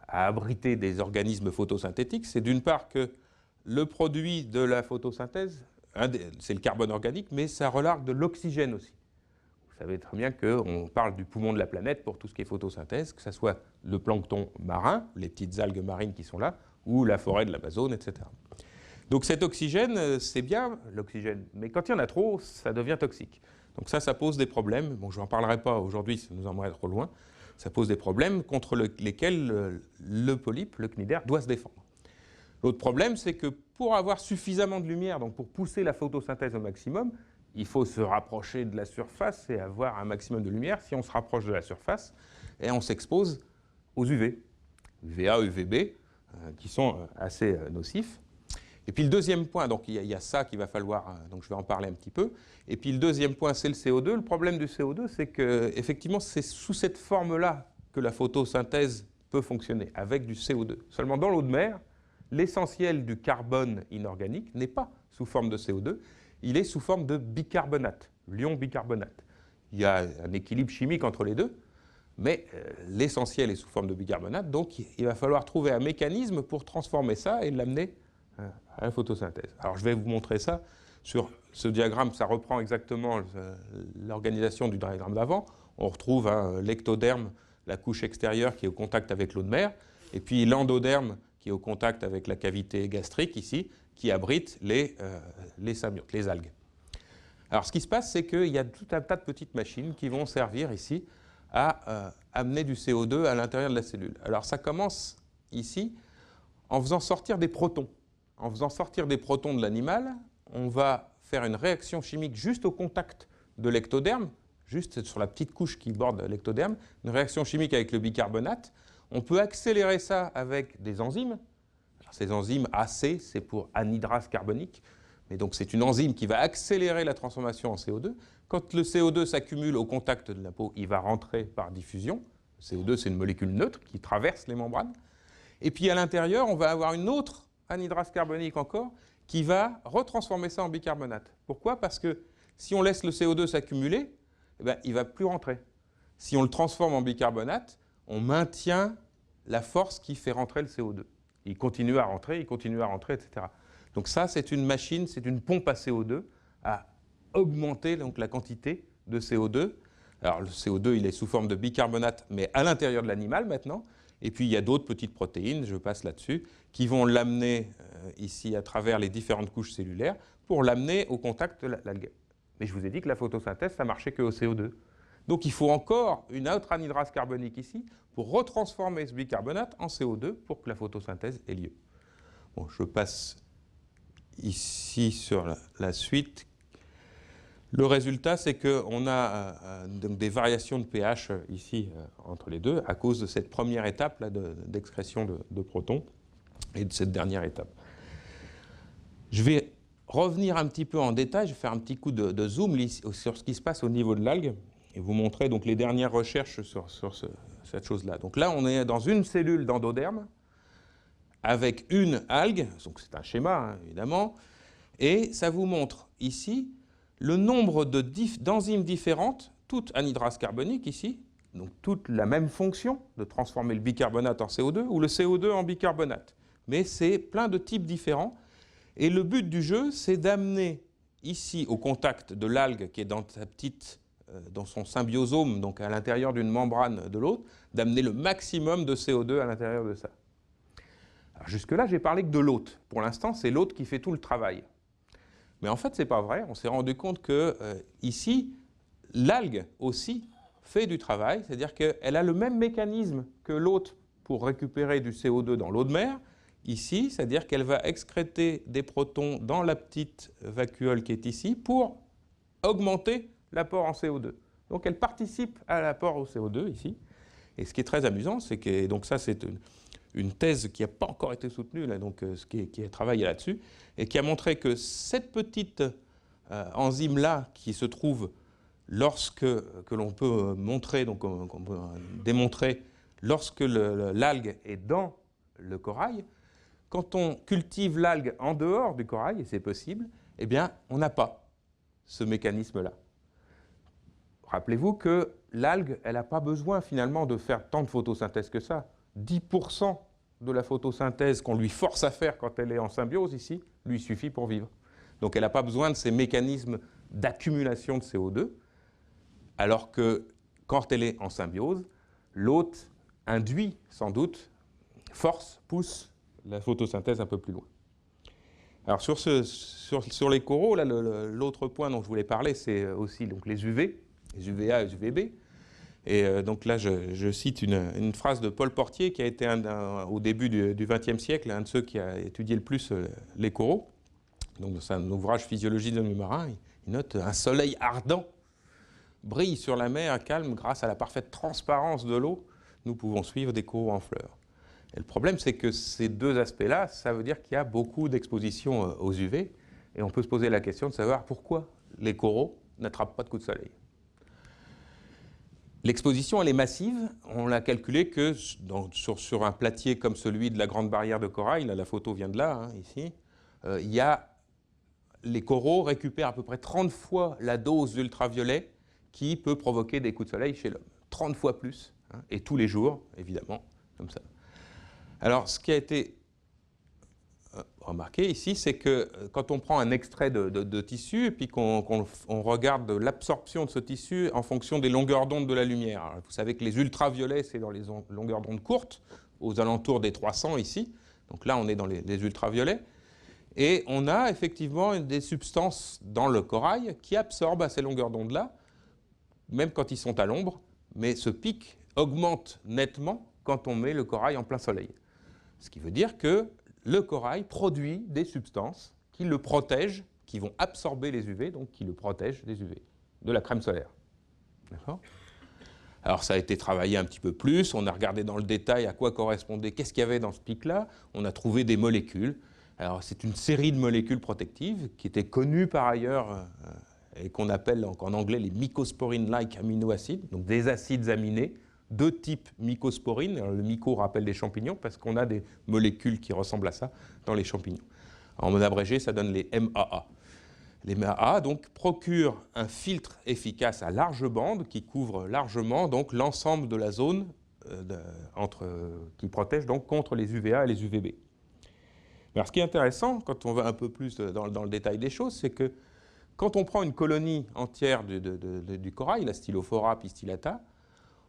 à abriter des organismes photosynthétiques. C'est d'une part que le produit de la photosynthèse, c'est le carbone organique, mais ça relargue de l'oxygène aussi. Vous savez très bien qu'on parle du poumon de la planète pour tout ce qui est photosynthèse, que ce soit le plancton marin, les petites algues marines qui sont là, ou la forêt de l'Amazone, etc. Donc cet oxygène, c'est bien l'oxygène, mais quand il y en a trop, ça devient toxique. Donc ça pose des problèmes. Bon, je n'en parlerai pas aujourd'hui, ça nous emmènerait trop loin. Ça pose des problèmes contre lesquels le polype, le cnidaire, doit se défendre. L'autre problème, c'est que pour avoir suffisamment de lumière, donc pour pousser la photosynthèse au maximum, il faut se rapprocher de la surface et avoir un maximum de lumière. Si on se rapproche de la surface, et on s'expose aux UV, UVA, UVB, qui sont assez nocifs. Et puis le deuxième point, donc il y a ça qu'il va falloir, donc je vais en parler un petit peu. Et puis le deuxième point, c'est le CO2. Le problème du CO2, c'est qu'effectivement, c'est sous cette forme-là que la photosynthèse peut fonctionner, avec du CO2. Seulement dans l'eau de mer, l'essentiel du carbone inorganique n'est pas sous forme de CO2, il est sous forme de bicarbonate, l'ion bicarbonate. Il y a un équilibre chimique entre les deux, mais l'essentiel est sous forme de bicarbonate, donc il va falloir trouver un mécanisme pour transformer ça et l'amener à la photosynthèse. Alors je vais vous montrer ça sur ce diagramme, ça reprend exactement l'organisation du diagramme d'avant. On retrouve l'ectoderme, la couche extérieure qui est au contact avec l'eau de mer, et puis l'endoderme qui est au contact avec la cavité gastrique ici, qui abrite les symbiontes, les algues. Alors ce qui se passe, c'est qu'il y a tout un tas de petites machines qui vont servir ici à amener du CO2 à l'intérieur de la cellule. Alors ça commence ici en faisant sortir des protons. En faisant sortir des protons de l'animal, on va faire une réaction chimique juste au contact de l'ectoderme, juste sur la petite couche qui borde l'ectoderme, une réaction chimique avec le bicarbonate. On peut accélérer ça avec des enzymes. Alors, ces enzymes AC, c'est pour anhydrase carbonique. Mais donc c'est une enzyme qui va accélérer la transformation en CO2. Quand le CO2 s'accumule au contact de la peau, il va rentrer par diffusion. Le CO2, c'est une molécule neutre qui traverse les membranes. Et puis à l'intérieur, on va avoir une autre anhydrase carbonique encore, qui va retransformer ça en bicarbonate. Pourquoi? Parce que si on laisse le CO2 s'accumuler, eh ben, il ne va plus rentrer. Si on le transforme en bicarbonate, on maintient la force qui fait rentrer le CO2. Il continue à rentrer, etc. Donc ça, c'est une machine, c'est une pompe à CO2 à augmenter donc, la quantité de CO2 Alors le CO2, il est sous forme de bicarbonate, mais à l'intérieur de l'animal maintenant. Et puis il y a d'autres petites protéines, je passe là-dessus, qui vont l'amener ici à travers les différentes couches cellulaires pour l'amener au contact de l'algue. Mais je vous ai dit que la photosynthèse, ça marchait que au CO2. Donc il faut encore une autre anhydrase carbonique ici pour retransformer ce bicarbonate en CO2 pour que la photosynthèse ait lieu. Bon, je passe ici sur la suite. Le résultat, c'est qu'on a donc des variations de pH ici entre les deux à cause de cette première étape d'excrétion de protons et de cette dernière étape. Je vais revenir un petit peu en détail, je vais faire un petit coup de zoom sur ce qui se passe au niveau de l'algue et vous montrer donc les dernières recherches sur cette chose-là. Donc là, on est dans une cellule d'endoderme avec une algue, donc c'est un schéma hein, évidemment, et ça vous montre ici le nombre d'enzymes différentes, toutes anhydrases carboniques ici, donc toute la même fonction de transformer le bicarbonate en CO2 ou le CO2 en bicarbonate. Mais c'est plein de types différents. Et le but du jeu, c'est d'amener ici au contact de l'algue qui est dans son symbiosome, donc à l'intérieur d'une membrane de l'autre, d'amener le maximum de CO2 à l'intérieur de ça. Jusque-là, j'ai parlé que de l'hôte. Pour l'instant, c'est l'hôte qui fait tout le travail. Mais en fait, ce n'est pas vrai. On s'est rendu compte que ici, l'algue aussi fait du travail, c'est-à-dire qu'elle a le même mécanisme que l'hôte pour récupérer du CO2 dans l'eau de mer, ici, c'est-à-dire qu'elle va excréter des protons dans la petite vacuole qui est ici pour augmenter l'apport en CO2. Donc elle participe à l'apport au CO2 ici. Et ce qui est très amusant, c'est que, donc ça c'est une thèse qui n'a pas encore été soutenue, là, donc, qui a travaillé là-dessus, et qui a montré que cette petite enzyme-là qui se trouve que l'on peut montrer, donc qu'on peut démontrer lorsque l'algue est dans le corail, quand on cultive l'algue en dehors du corail, et c'est possible, eh bien, on n'a pas ce mécanisme-là. Rappelez-vous que l'algue, elle n'a pas besoin finalement de faire tant de photosynthèse que ça. 10% de la photosynthèse qu'on lui force à faire quand elle est en symbiose ici, lui suffit pour vivre. Donc elle n'a pas besoin de ces mécanismes d'accumulation de CO2, alors que quand elle est en symbiose, l'hôte induit sans doute, pousse la photosynthèse un peu plus loin. Alors sur les coraux, l'autre point dont je voulais parler, c'est aussi donc, les UV, les UVA et les UVB. Et donc là, je cite une phrase de Paul Portier, qui a été au début du XXe siècle, un de ceux qui a étudié le plus les coraux. Donc dans un ouvrage Physiologie de milieu marin, il note « Un soleil ardent brille sur la mer calme grâce à la parfaite transparence de l'eau. Nous pouvons suivre des coraux en fleurs. » Et le problème, c'est que ces deux aspects-là, ça veut dire qu'il y a beaucoup d'exposition aux UV. Et on peut se poser la question de savoir pourquoi les coraux n'attrapent pas de coups de soleil. L'exposition, elle est massive. On l'a calculé que sur un platier comme celui de la Grande Barrière de Corail, là, la photo vient de là, hein, ici, les coraux récupèrent à peu près 30 fois la dose d'ultraviolet qui peut provoquer des coups de soleil chez l'homme. 30 fois plus, hein, et tous les jours, évidemment, comme ça. Alors, ce qui a été remarqué ici, c'est que quand on prend un extrait de tissu et puis qu'on regarde l'absorption de ce tissu en fonction des longueurs d'onde de la lumière. Alors, vous savez que les ultraviolets, c'est dans les longueurs d'onde courtes, aux alentours des 300 ici. Donc là, on est dans les ultraviolets. Et on a effectivement des substances dans le corail qui absorbent à ces longueurs d'onde-là, même quand ils sont à l'ombre, mais ce pic augmente nettement quand on met le corail en plein soleil. Ce qui veut dire que le corail produit des substances qui le protègent, qui vont absorber les UV, donc qui le protègent des UV, de la crème solaire. D'accord ? Alors ça a été travaillé un petit peu plus, on a regardé dans le détail à quoi correspondait, qu'est-ce qu'il y avait dans ce pic-là, on a trouvé des molécules. Alors c'est une série de molécules protectives qui étaient connues par ailleurs et qu'on appelle en anglais les mycosporine-like aminoacides, donc des acides aminés de type mycosporine. Alors, le myco rappelle des champignons parce qu'on a des molécules qui ressemblent à ça dans les champignons. En mode abrégé, ça donne les MAA. Les MAA donc procurent un filtre efficace à large bande qui couvre largement donc l'ensemble de la zone qui protège donc contre les UVA et les UVB. Alors, ce qui est intéressant, quand on va un peu plus dans le détail des choses, c'est que quand on prend une colonie entière du corail, la Stylophora pistillata,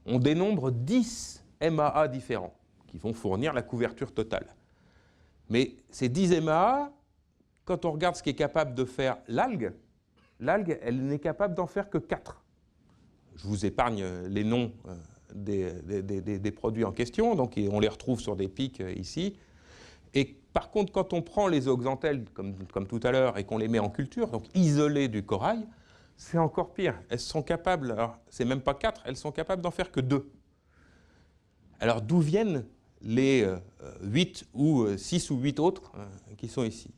on dénombre 10 MAA différents qui vont fournir la couverture totale. Mais ces 10 MAA, quand on regarde ce qu'est capable de faire l'algue, elle n'est capable d'en faire que 4. Je vous épargne les noms des produits en question, donc on les retrouve sur des pics ici. Et par contre, quand on prend les zooxanthelles, comme tout à l'heure, et qu'on les met en culture, donc isolées du corail, c'est encore pire. Elles sont capables, alors c'est même pas 4, elles sont capables d'en faire que 2. Alors d'où viennent les 8 ou 6 ou 8 autres qui sont ici?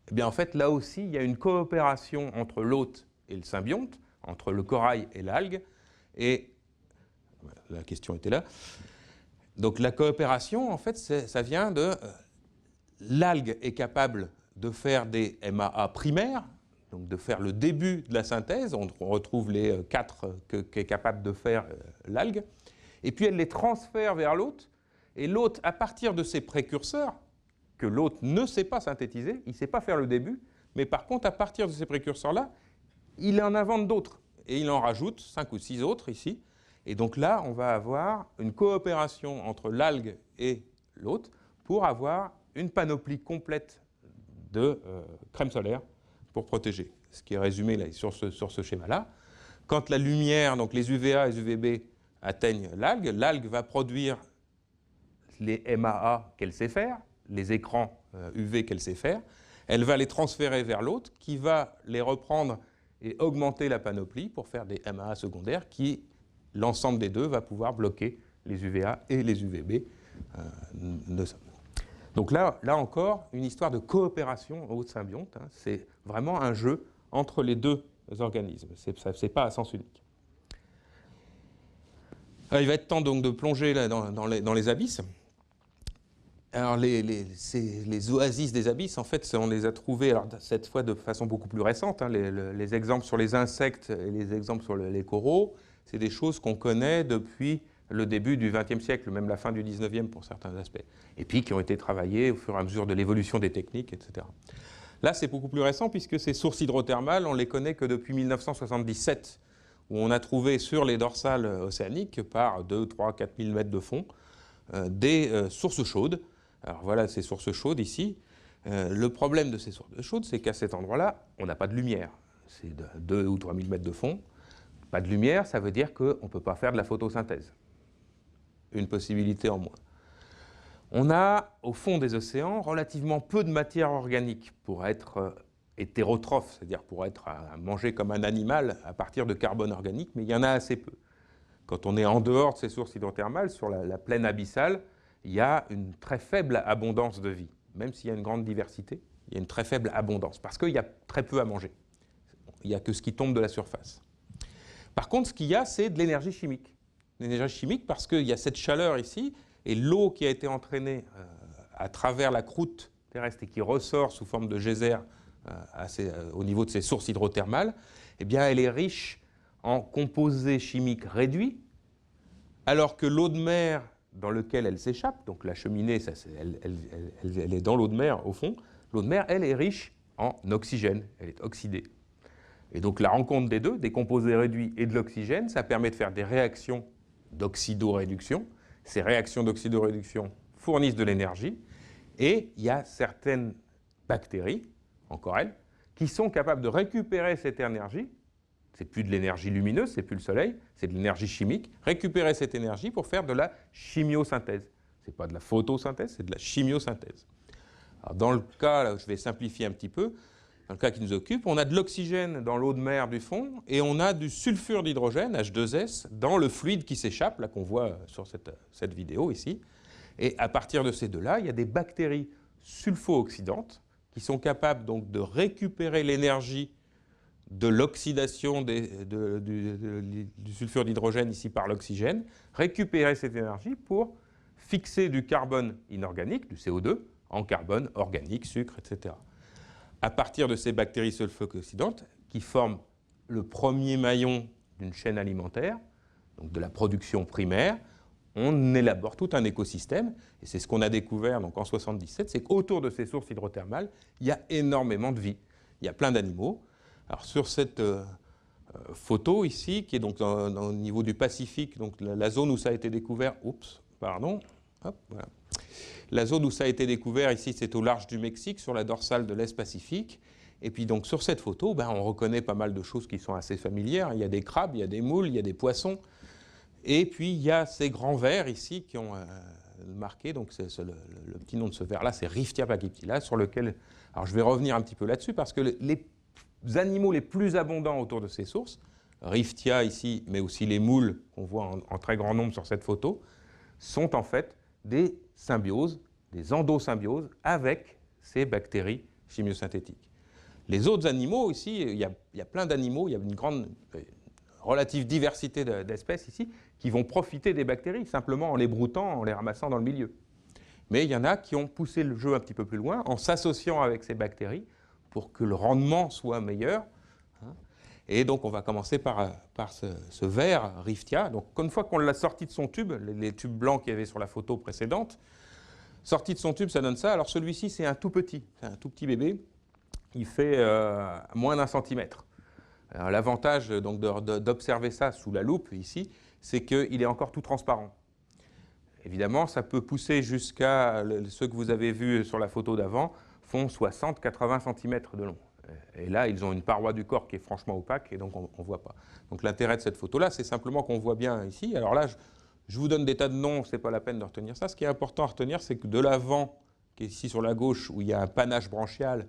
Eh bien en fait, là aussi, il y a une coopération entre l'hôte et le symbionte, entre le corail et l'algue, et la question était là. Donc la coopération, en fait, ça vient de... L'algue est capable de faire des MAA primaires, donc de faire le début de la synthèse. On retrouve les 4 qu'est capable de faire l'algue. Et puis elle les transfère vers l'hôte. Et l'hôte, à partir de ces précurseurs, que l'hôte ne sait pas synthétiser, il ne sait pas faire le début, mais par contre, à partir de ces précurseurs-là, il en invente d'autres. Et il en rajoute 5 ou 6 autres ici. Et donc là, on va avoir une coopération entre l'algue et l'hôte pour avoir une panoplie complète de crème solaire pour protéger. Ce qui est résumé là, sur ce schéma-là. Quand la lumière, donc les UVA et les UVB, atteignent l'algue va produire les MAA qu'elle sait faire, les écrans UV qu'elle sait faire. Elle va les transférer vers l'autre qui va les reprendre et augmenter la panoplie pour faire des MAA secondaires qui, l'ensemble des deux, va pouvoir bloquer les UVA et les UVB. Donc là encore, une histoire de coopération au symbionte. Hein. C'est vraiment un jeu entre les deux organismes. Ce n'est pas à sens unique. Alors, il va être temps donc de plonger là, dans les abysses. Alors les oasis des abysses, en fait, on les a trouvés, alors, cette fois de façon beaucoup plus récente. Hein, les exemples sur les insectes et les exemples sur les coraux, c'est des choses qu'on connaît depuis le début du XXe siècle, même la fin du XIXe pour certains aspects, et puis qui ont été travaillés au fur et à mesure de l'évolution des techniques, etc. Là, c'est beaucoup plus récent, puisque ces sources hydrothermales, on ne les connaît que depuis 1977, où on a trouvé sur les dorsales océaniques, par 2, 3, 4 000 mètres de fond, des sources chaudes. Alors voilà ces sources chaudes ici. Le problème de ces sources chaudes, c'est qu'à cet endroit-là, on n'a pas de lumière. C'est de 2 ou 3 000 mètres de fond. Pas de lumière, ça veut dire qu'on ne peut pas faire de la photosynthèse. Une possibilité en moins. On a, au fond des océans, relativement peu de matière organique pour être hétérotrophe, c'est-à-dire pour être à manger comme un animal à partir de carbone organique, mais il y en a assez peu. Quand on est en dehors de ces sources hydrothermales, sur la plaine abyssale, il y a une très faible abondance de vie. Même s'il y a une grande diversité, il y a une très faible abondance, parce qu'il y a très peu à manger. Il n'y a que ce qui tombe de la surface. Par contre, ce qu'il y a, c'est de l'énergie chimique. L'énergie chimique parce qu'il y a cette chaleur ici, et l'eau qui a été entraînée à travers la croûte terrestre et qui ressort sous forme de geyser au niveau de ces sources hydrothermales, eh bien, elle est riche en composés chimiques réduits, alors que l'eau de mer dans laquelle elle s'échappe, donc la cheminée, elle est dans l'eau de mer au fond, l'eau de mer, elle est riche en oxygène, elle est oxydée. Et donc la rencontre des deux, des composés réduits et de l'oxygène, ça permet de faire des réactions d'oxydoréduction. Ces réactions d'oxydoréduction fournissent de l'énergie, et il y a certaines bactéries, encore elles, qui sont capables de récupérer cette énergie. C'est plus de l'énergie lumineuse, c'est plus le soleil, c'est de l'énergie chimique. Récupérer cette énergie pour faire de la chimiosynthèse. Ce n'est pas de la photosynthèse, c'est de la chimiosynthèse. Alors dans le cas, là, je vais simplifier un petit peu, dans le cas qui nous occupe, on a de l'oxygène dans l'eau de mer du fond et on a du sulfure d'hydrogène, H2S, dans le fluide qui s'échappe, là qu'on voit sur cette vidéo ici. Et à partir de ces deux-là, il y a des bactéries sulfo-oxydantes qui sont capables donc de récupérer l'énergie de l'oxydation du sulfure d'hydrogène ici par l'oxygène, récupérer cette énergie pour fixer du carbone inorganique, du CO2, en carbone organique, sucre, etc. À partir de ces bactéries sulfo-oxydantes qui forment le premier maillon d'une chaîne alimentaire, donc de la production primaire, on élabore tout un écosystème, et c'est ce qu'on a découvert donc, en 1977, c'est qu'autour de ces sources hydrothermales, il y a énormément de vie. Il y a plein d'animaux. Alors sur cette photo ici, qui est donc au niveau du Pacifique, donc la zone où ça a été découvert, voilà. La zone où ça a été découvert ici, c'est au large du Mexique, sur la dorsale de l'Est Pacifique. Et puis donc sur cette photo, on reconnaît pas mal de choses qui sont assez familières. Il y a des crabes, il y a des moules, il y a des poissons. Et puis il y a ces grands vers ici qui ont marqué, donc le petit nom de ce vers-là, c'est Riftia paquiptila, sur lequel, alors je vais revenir un petit peu là-dessus, parce que les animaux les plus abondants autour de ces sources, Riftia ici, mais aussi les moules qu'on voit en très grand nombre sur cette photo, sont en fait des symbioses, des endosymbioses avec ces bactéries chimiosynthétiques. Les autres animaux ici, il y a plein d'animaux, il y a une grande relative diversité d'espèces ici, qui vont profiter des bactéries, simplement en les broutant, en les ramassant dans le milieu. Mais il y en a qui ont poussé le jeu un petit peu plus loin, en s'associant avec ces bactéries, pour que le rendement soit meilleur. Et donc on va commencer par ce ver Riftia. Donc une fois qu'on l'a sorti de son tube, les tubes blancs qu'il y avait sur la photo précédente, sorti de son tube, ça donne ça. Alors celui-ci, c'est un tout petit bébé. Il fait moins d'1 centimètre. L'avantage d'observer ça sous la loupe, ici, c'est qu'il est encore tout transparent. Évidemment, ça peut pousser jusqu'à, ceux que vous avez vus sur la photo d'avant, font 60-80 cm de long. Et là, ils ont une paroi du corps qui est franchement opaque, et donc on ne voit pas. Donc l'intérêt de cette photo-là, c'est simplement qu'on voit bien ici. Alors là, je vous donne des tas de noms, ce n'est pas la peine de retenir ça. Ce qui est important à retenir, c'est que de l'avant, qui est ici sur la gauche, où il y a un panache branchial,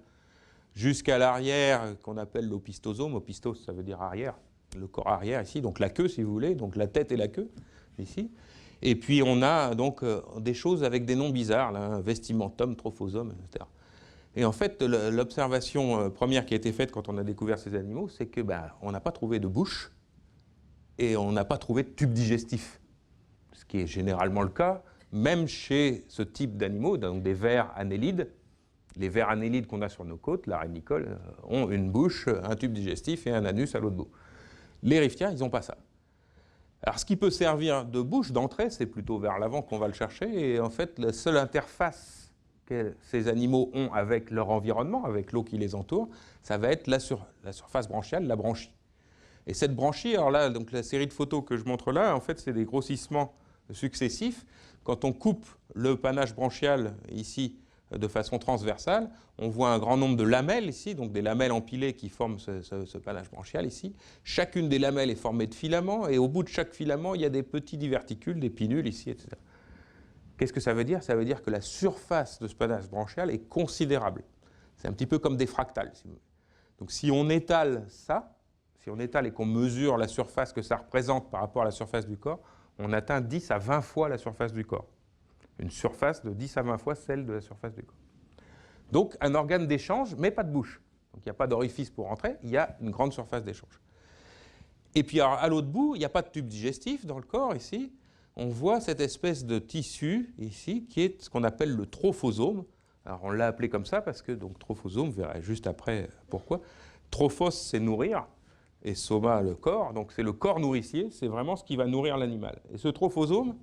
jusqu'à l'arrière, qu'on appelle l'opistosome. Opistos, ça veut dire arrière, le corps arrière ici, donc la queue, si vous voulez, donc la tête et la queue, ici. Et puis on a donc des choses avec des noms bizarres, là, vestimentum, trophosome, etc. Et en fait, l'observation première qui a été faite quand on a découvert ces animaux, c'est que on n'a pas trouvé de bouche et on n'a pas trouvé de tube digestif, ce qui est généralement le cas, même chez ce type d'animaux, donc des vers annélides. Les vers annélides qu'on a sur nos côtes, la rénicole, ont une bouche, un tube digestif et un anus à l'autre bout. Les Riftia, ils n'ont pas ça. Alors, ce qui peut servir de bouche d'entrée, c'est plutôt vers l'avant qu'on va le chercher. Et en fait, la seule interface que ces animaux ont avec leur environnement, avec l'eau qui les entoure, ça va être la surface branchiale, la branchie. Et cette branchie, alors là, donc la série de photos que je montre là, en fait, c'est des grossissements successifs. Quand on coupe le panache branchial ici, de façon transversale, on voit un grand nombre de lamelles ici, donc des lamelles empilées qui forment ce panache branchial ici. Chacune des lamelles est formée de filaments, et au bout de chaque filament, il y a des petits diverticules, des pinules ici, etc. Qu'est-ce que ça veut dire? Ça veut dire que la surface de ce panache branchial est considérable. C'est un petit peu comme des fractales, si vous voulez. Donc si on étale ça, si on étale et qu'on mesure la surface que ça représente par rapport à la surface du corps, on atteint 10 à 20 fois la surface du corps. Une surface de 10 à 20 fois celle de la surface du corps. Donc un organe d'échange, mais pas de bouche. Donc il n'y a pas d'orifice pour entrer, il y a une grande surface d'échange. Et puis alors, à l'autre bout, il n'y a pas de tube digestif dans le corps ici. On voit cette espèce de tissu ici, qui est ce qu'on appelle le trophosome. Alors on l'a appelé comme ça parce que, donc trophosome, vous verrez juste après pourquoi. Trophos, c'est nourrir, et soma, le corps. Donc c'est le corps nourricier, c'est vraiment ce qui va nourrir l'animal. Et ce trophosome,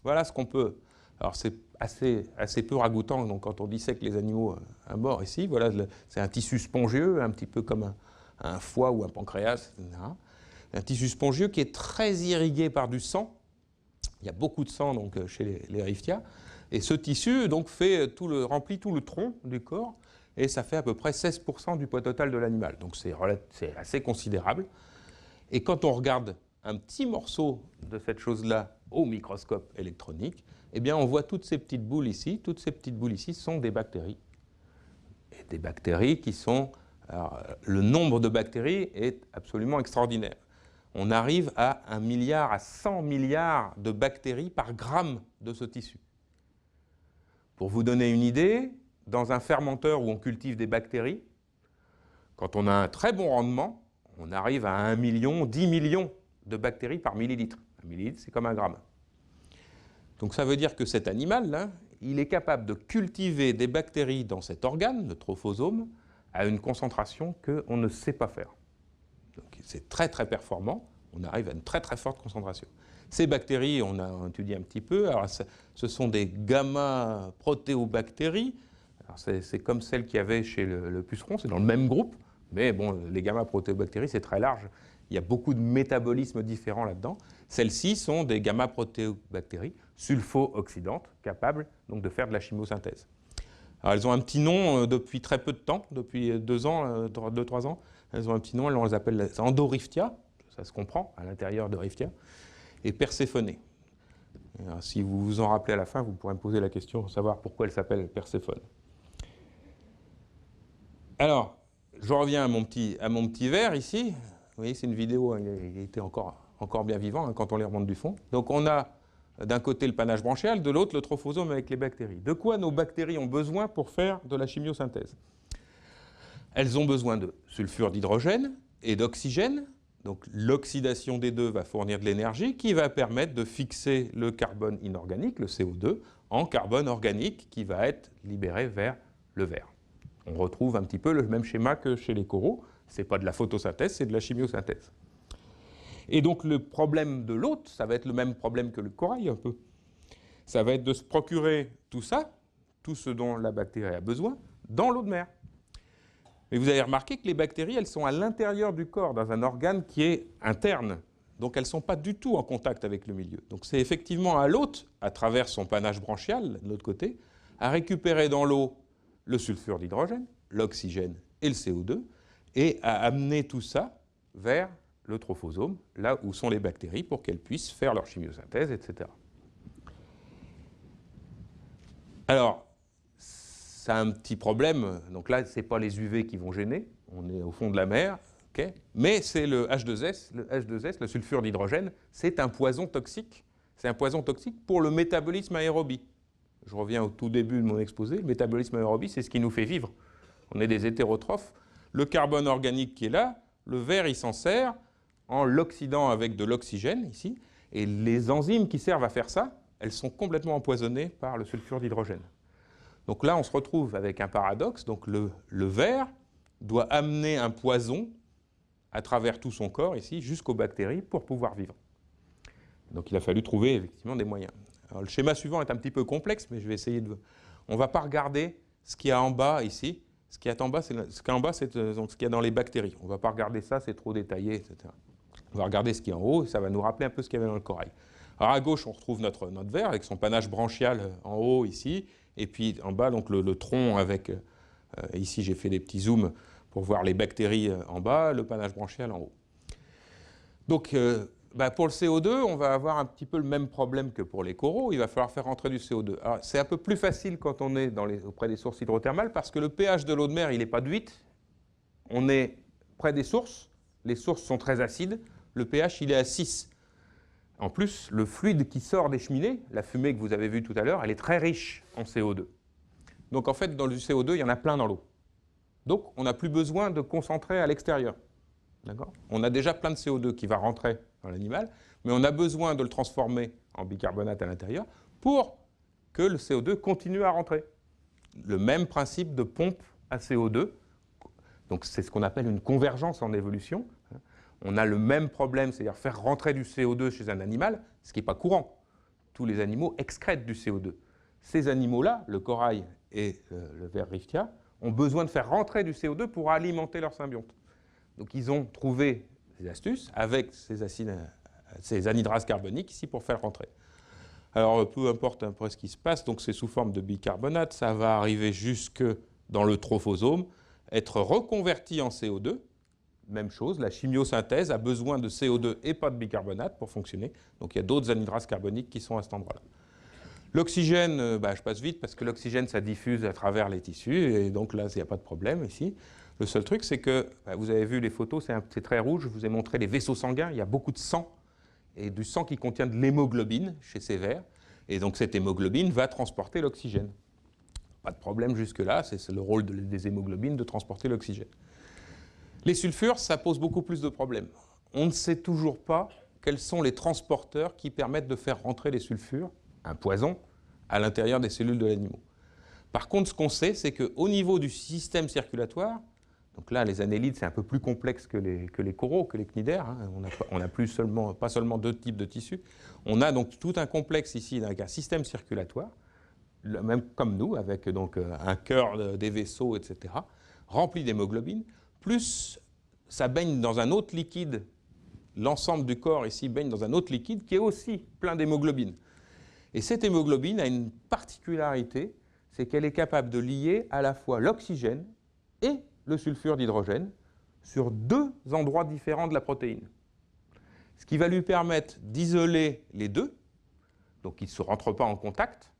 voilà ce qu'on peut... Alors c'est assez peu ragoûtant, donc quand on dissèque les animaux à mort ici, voilà, c'est un tissu spongieux, un petit peu comme un foie ou un pancréas, etc. Un tissu spongieux qui est très irrigué par du sang. Il y a beaucoup de sang donc, chez les Riftia. Et ce tissu donc, remplit tout le tronc du corps, et ça fait à peu près 16% du poids total de l'animal. Donc c'est assez considérable. Et quand on regarde un petit morceau de cette chose-là au microscope électronique, eh bien, on voit toutes ces petites boules ici. Toutes ces petites boules ici sont des bactéries. Et des bactéries qui sont... Alors, le nombre de bactéries est absolument extraordinaire. On arrive à 1 milliard à 100 milliards de bactéries par gramme de ce tissu. Pour vous donner une idée, dans un fermenteur où on cultive des bactéries, quand on a un très bon rendement, on arrive à 1 million, 10 millions de bactéries par millilitre. Un millilitre, c'est comme un gramme. Donc ça veut dire que cet animal-là, il est capable de cultiver des bactéries dans cet organe, le trophosome, à une concentration qu'on ne sait pas faire. Donc c'est très très performant, on arrive à une très très forte concentration. Ces bactéries, on a étudié un petit peu, alors ce sont des gamma-protéobactéries, c'est comme celles qu'il y avait chez le puceron, c'est dans le même groupe, Mais bon, les gamma-protéobactéries, c'est très large. Il y a beaucoup de métabolismes différents là-dedans. Celles-ci sont des gamma-protéobactéries sulfo-oxydantes, capables donc de faire de la chimiosynthèse. Alors, elles ont un petit nom depuis très peu de temps, depuis 2 ans, 2-3 ans. Elles ont un petit nom, on les appelle Endoriftia, ça se comprend, à l'intérieur de Riftia, et Perséphone. Alors, si vous vous en rappelez à la fin, vous pourrez me poser la question pour savoir pourquoi elles s'appellent Perséphone. Alors, je reviens à mon petit verre ici. Vous voyez, c'est une vidéo, il était encore bien vivant quand on les remonte du fond. Donc on a d'un côté le panache branchial, de l'autre le trophosome avec les bactéries. De quoi nos bactéries ont besoin pour faire de la chimiosynthèse? Elles ont besoin de sulfure d'hydrogène et d'oxygène. Donc l'oxydation des deux va fournir de l'énergie qui va permettre de fixer le carbone inorganique, le CO2, en carbone organique qui va être libéré vers le verre. On retrouve un petit peu le même schéma que chez les coraux. Ce n'est pas de la photosynthèse, c'est de la chimiosynthèse. Et donc le problème de l'hôte, ça va être le même problème que le corail un peu. Ça va être de se procurer tout ça, tout ce dont la bactérie a besoin, dans l'eau de mer. Mais vous avez remarqué que les bactéries, elles sont à l'intérieur du corps, dans un organe qui est interne. Donc elles ne sont pas du tout en contact avec le milieu. Donc c'est effectivement à l'hôte, à travers son panache branchial, de l'autre côté, à récupérer dans l'eau le sulfure d'hydrogène, l'oxygène et le CO2, et à amener tout ça vers le trophosome, là où sont les bactéries, pour qu'elles puissent faire leur chimiosynthèse, etc. Alors, ça a un petit problème. Donc là, ce n'est pas les UV qui vont gêner. On est au fond de la mer. Okay, mais c'est le H2S. Le H2S, le sulfure d'hydrogène, c'est un poison toxique. C'est un poison toxique pour le métabolisme aérobie. Je reviens au tout début de mon exposé. Le métabolisme aérobie, c'est ce qui nous fait vivre. On est des hétérotrophes. Le carbone organique qui est là, le verre, il s'en sert en l'oxydant avec de l'oxygène, ici. Et les enzymes qui servent à faire ça, elles sont complètement empoisonnées par le sulfure d'hydrogène. Donc là, on se retrouve avec un paradoxe. Donc le verre doit amener un poison à travers tout son corps, ici, jusqu'aux bactéries, pour pouvoir vivre. Donc il a fallu trouver effectivement des moyens. Alors, le schéma suivant est un petit peu complexe, mais je vais essayer de... On ne va pas regarder ce qu'il y a en bas, ici. Ce qu'il y a en bas, c'est ce qu'il y a dans les bactéries. On ne va pas regarder ça, c'est trop détaillé, etc. On va regarder ce qu'il y a en haut, et ça va nous rappeler un peu ce qu'il y avait dans le corail. Alors à gauche, on retrouve notre verre avec son panache branchial en haut, ici, et puis en bas, donc le tronc avec... ici, j'ai fait des petits zooms pour voir les bactéries en bas, le panache branchial en haut. Donc, pour le CO2, on va avoir un petit peu le même problème que pour les coraux. Il va falloir faire rentrer du CO2. Alors, c'est un peu plus facile quand on est auprès des sources hydrothermales parce que le pH de l'eau de mer, il n'est pas de 8. On est près des sources. Les sources sont très acides. Le pH, il est à 6. En plus, le fluide qui sort des cheminées, la fumée que vous avez vue tout à l'heure, elle est très riche en CO2. Donc, en fait, dans le CO2, il y en a plein dans l'eau. Donc, on n'a plus besoin de concentrer à l'extérieur. On a déjà plein de CO2 qui va rentrer dans l'animal, mais on a besoin de le transformer en bicarbonate à l'intérieur pour que le CO2 continue à rentrer. Le même principe de pompe à CO2. Donc c'est ce qu'on appelle une convergence en évolution. On a le même problème, c'est-à-dire faire rentrer du CO2 chez un animal, ce qui n'est pas courant. Tous les animaux excrètent du CO2. Ces animaux-là, le corail et le ver riftia, ont besoin de faire rentrer du CO2 pour alimenter leur symbionte. Donc ils ont trouvé des astuces avec ces anhydrases carboniques ici pour faire rentrer. Alors peu importe après ce qui se passe, donc c'est sous forme de bicarbonate, ça va arriver jusque dans le trophosome, être reconverti en CO2. Même chose, la chimiosynthèse a besoin de CO2 et pas de bicarbonate pour fonctionner. Donc il y a d'autres anhydrases carboniques qui sont à cet endroit-là. L'oxygène, je passe vite parce que l'oxygène, ça diffuse à travers les tissus, et donc là, il n'y a pas de problème ici. Le seul truc, c'est que, vous avez vu les photos, c'est très rouge, je vous ai montré les vaisseaux sanguins, il y a beaucoup de sang, et du sang qui contient de l'hémoglobine chez ces vers, et donc cette hémoglobine va transporter l'oxygène. Pas de problème jusque-là, c'est le rôle des hémoglobines de transporter l'oxygène. Les sulfures, ça pose beaucoup plus de problèmes. On ne sait toujours pas quels sont les transporteurs qui permettent de faire rentrer les sulfures, un poison, à l'intérieur des cellules de l'animal. Par contre, ce qu'on sait, c'est qu'au niveau du système circulatoire, donc là, les annélides, c'est un peu plus complexe que les coraux, que les cnidaires. Hein. On n'a pas seulement 2 types de tissus. On a donc tout un complexe ici, avec un système circulatoire, même comme nous, avec donc un cœur des vaisseaux, etc., rempli d'hémoglobine. plus ça baigne dans un autre liquide, l'ensemble du corps ici baigne dans un autre liquide qui est aussi plein d'hémoglobine. Et cette hémoglobine a une particularité, c'est qu'elle est capable de lier à la fois l'oxygène et le sulfure d'hydrogène sur deux endroits différents de la protéine. Ce qui va lui permettre d'isoler les deux, donc ils ne se rentrent pas en contact.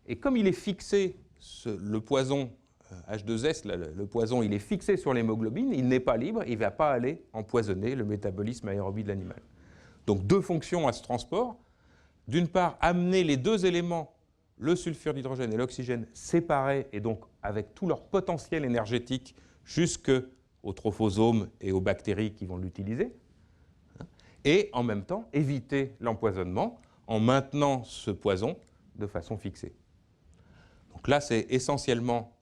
Et comme il est fixé, le poison H2S, le poison, il est fixé sur l'hémoglobine, il n'est pas libre, il ne va pas aller empoisonner le métabolisme aérobie de l'animal. Donc deux fonctions à ce transport. D'une part, amener les deux éléments, le sulfure d'hydrogène et l'oxygène, séparés et donc avec tout leur potentiel énergétique jusqu'aux trophosomes et aux bactéries qui vont l'utiliser. Et en même temps, éviter l'empoisonnement en maintenant ce poison de façon fixée. Donc là, c'est essentiellement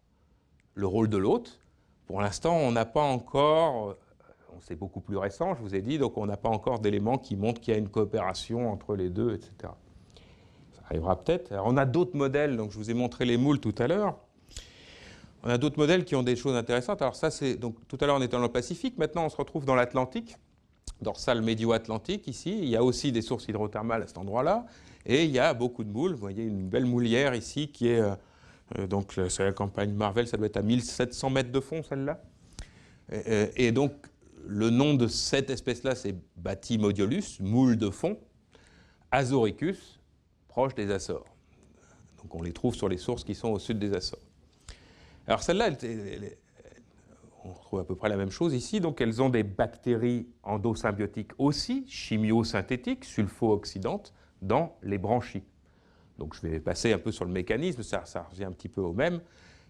le rôle de l'hôte. Pour l'instant, on n'a pas encore, c'est beaucoup plus récent, je vous ai dit, donc on n'a pas encore d'éléments qui montrent qu'il y a une coopération entre les deux, etc. Ça arrivera peut-être. Alors, on a d'autres modèles, donc je vous ai montré les moules tout à l'heure. On a d'autres modèles qui ont des choses intéressantes. Alors ça, c'est donc tout à l'heure on était dans le Pacifique, maintenant on se retrouve dans l'Atlantique, dorsale médio-atlantique ici. Il y a aussi des sources hydrothermales à cet endroit-là, et il y a beaucoup de moules. Vous voyez une belle moulière ici qui est donc c'est la campagne Marvel, ça doit être à 1700 mètres de fond celle-là. Et donc le nom de cette espèce-là, c'est Batymodiolus, moule de fond, Azoricus, proche des Açores. Donc on les trouve sur les sources qui sont au sud des Açores. Alors celle-là, on retrouve à peu près la même chose ici. Donc elles ont des bactéries endosymbiotiques aussi, chimiosynthétiques, sulfo-oxydantes, dans les branchies. Donc je vais passer un peu sur le mécanisme, ça revient un petit peu au même.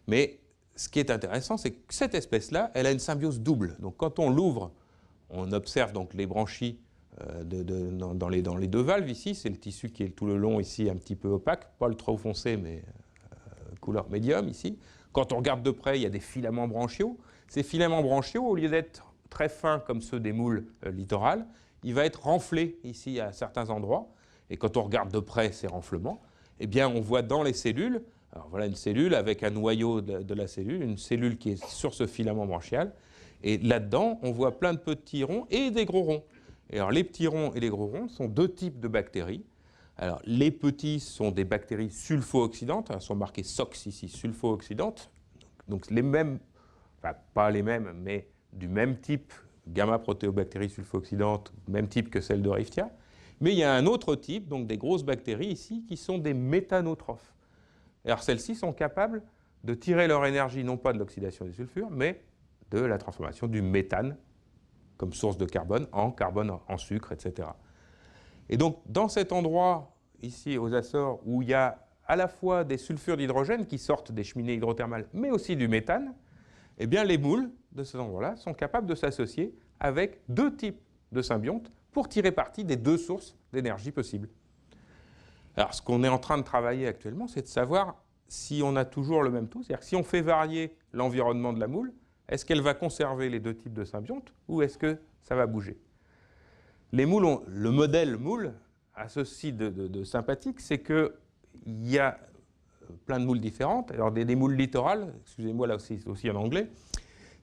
Mais ce qui est intéressant, c'est que cette espèce-là, elle a une symbiose double. Donc quand on l'ouvre, on observe donc les branchies dans les deux valves ici. C'est le tissu qui est tout le long ici, un petit peu opaque, pas le trop foncé, mais couleur médium ici. Quand on regarde de près, il y a des filaments branchiaux. Ces filaments branchiaux, au lieu d'être très fins comme ceux des moules littorales, il va être renflé ici à certains endroits. Et quand on regarde de près ces renflements, eh bien, on voit dans les cellules, alors voilà une cellule avec un noyau de la cellule, une cellule qui est sur ce filament branchial. Et là-dedans, on voit plein de petits ronds et des gros ronds. Et alors, les petits ronds et les gros ronds sont deux types de bactéries. Alors, les petits sont des bactéries sulfo-oxydantes, elles sont marquées SOX ici, sulfo-oxydantes. Donc, les mêmes, enfin, pas les mêmes, mais du même type, gamma-protéobactéries sulfo-oxydantes, même type que celle de Riftia. Mais il y a un autre type, donc des grosses bactéries ici, qui sont des méthanotrophes. Alors celles-ci sont capables de tirer leur énergie, non pas de l'oxydation des sulfures, mais de la transformation du méthane comme source de carbone en sucre, etc. Et donc dans cet endroit, ici aux Açores, où il y a à la fois des sulfures d'hydrogène qui sortent des cheminées hydrothermales, mais aussi du méthane, eh bien les moules de cet endroit-là sont capables de s'associer avec deux types de symbiontes pour tirer parti des deux sources d'énergie possibles. Alors, ce qu'on est en train de travailler actuellement, c'est de savoir si on a toujours le même taux, c'est-à-dire que si on fait varier l'environnement de la moule, est-ce qu'elle va conserver les deux types de symbiontes ou est-ce que ça va bouger? Les moules le modèle moule a ceci de sympathique, c'est qu'il y a plein de moules différentes. Alors, des moules littorales, excusez-moi là aussi en anglais,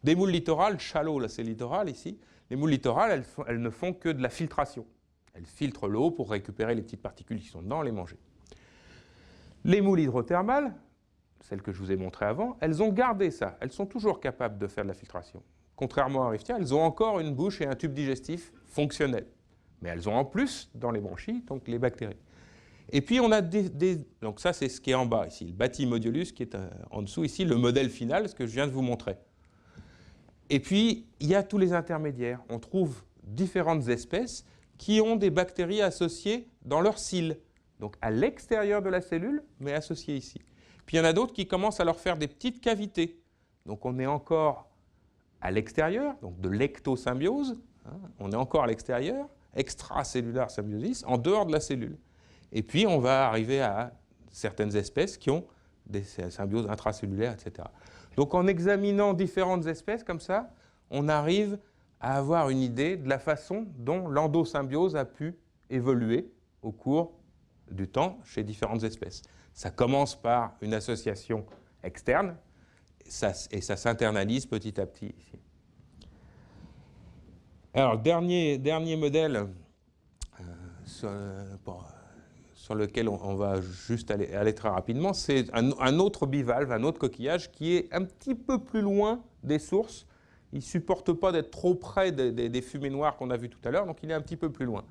des moules littorales, shallow, là c'est littoral ici. Les moules littorales, elles ne font que de la filtration. Elles filtrent l'eau pour récupérer les petites particules qui sont dedans, les manger. Les moules hydrothermales, celles que je vous ai montrées avant, elles ont gardé ça. Elles sont toujours capables de faire de la filtration. Contrairement à Riftia, elles ont encore une bouche et un tube digestif fonctionnels. Mais elles ont en plus, dans les branchies, donc les bactéries. Et puis on a donc ça c'est ce qui est en bas ici, le Batymodiolus qui est en dessous ici, le modèle final, ce que je viens de vous montrer. Et puis, il y a tous les intermédiaires. On trouve différentes espèces qui ont des bactéries associées dans leur cils, donc à l'extérieur de la cellule, mais associées ici. Puis il y en a d'autres qui commencent à leur faire des petites cavités. Donc on est encore à l'extérieur, donc de l'ectosymbiose, hein, on est encore à l'extérieur, extracellulaire symbiosis, en dehors de la cellule. Et puis on va arriver à certaines espèces qui ont des symbioses intracellulaires, etc. Donc en examinant différentes espèces comme ça, on arrive à avoir une idée de la façon dont l'endosymbiose a pu évoluer au cours du temps chez différentes espèces. Ça commence par une association externe et ça s'internalise petit à petit ici. Alors, dernier modèle sur lequel on va juste aller très rapidement, c'est un autre bivalve, un autre coquillage qui est un petit peu plus loin des sources. Il ne supporte pas d'être trop près des fumées noires qu'on a vues tout à l'heure, donc il est un petit peu plus loin.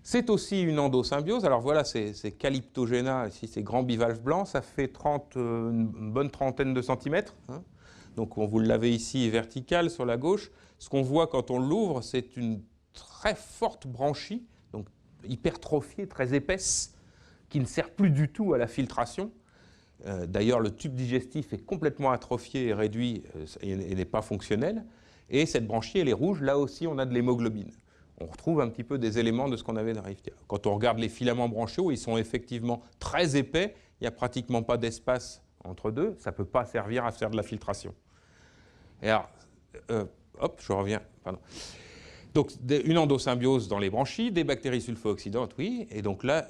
C'est aussi une endosymbiose. Alors voilà, c'est Calyptogena, ici c'est grand bivalve blanc, ça fait une bonne trentaine de centimètres. Hein. Donc vous l'avez ici vertical sur la gauche. Ce qu'on voit quand on l'ouvre, c'est une très forte branchie, donc hypertrophiée, très épaisse, qui ne sert plus du tout à la filtration. D'ailleurs, le tube digestif est complètement atrophié et réduit et n'est pas fonctionnel. Et cette branchie, elle est rouge. Là aussi, on a de l'hémoglobine. On retrouve un petit peu des éléments de ce qu'on avait dans Riftia. Quand on regarde les filaments branchiaux, ils sont effectivement très épais. Il n'y a pratiquement pas d'espace entre deux. Ça ne peut pas servir à faire de la filtration. Et alors, hop, je reviens. Pardon. Donc, une endosymbiose dans les branchies, des bactéries sulfooxydantes, oui, et donc là,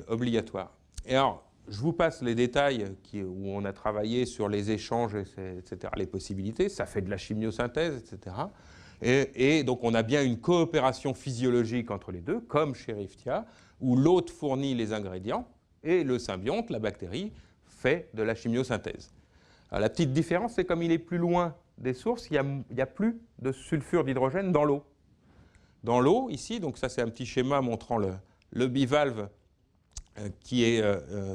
obligatoire. Et alors, je vous passe les détails où on a travaillé sur les échanges, etc., les possibilités. Ça fait de la chimiosynthèse, etc. Et donc, on a bien une coopération physiologique entre les deux, comme chez Riftia, où l'hôte fournit les ingrédients et le symbionte, la bactérie, fait de la chimiosynthèse. Alors, la petite différence, c'est comme il est plus loin des sources, il n'y a plus de sulfure d'hydrogène dans l'eau. Dans l'eau, ici, donc ça c'est un petit schéma montrant le bivalve qui est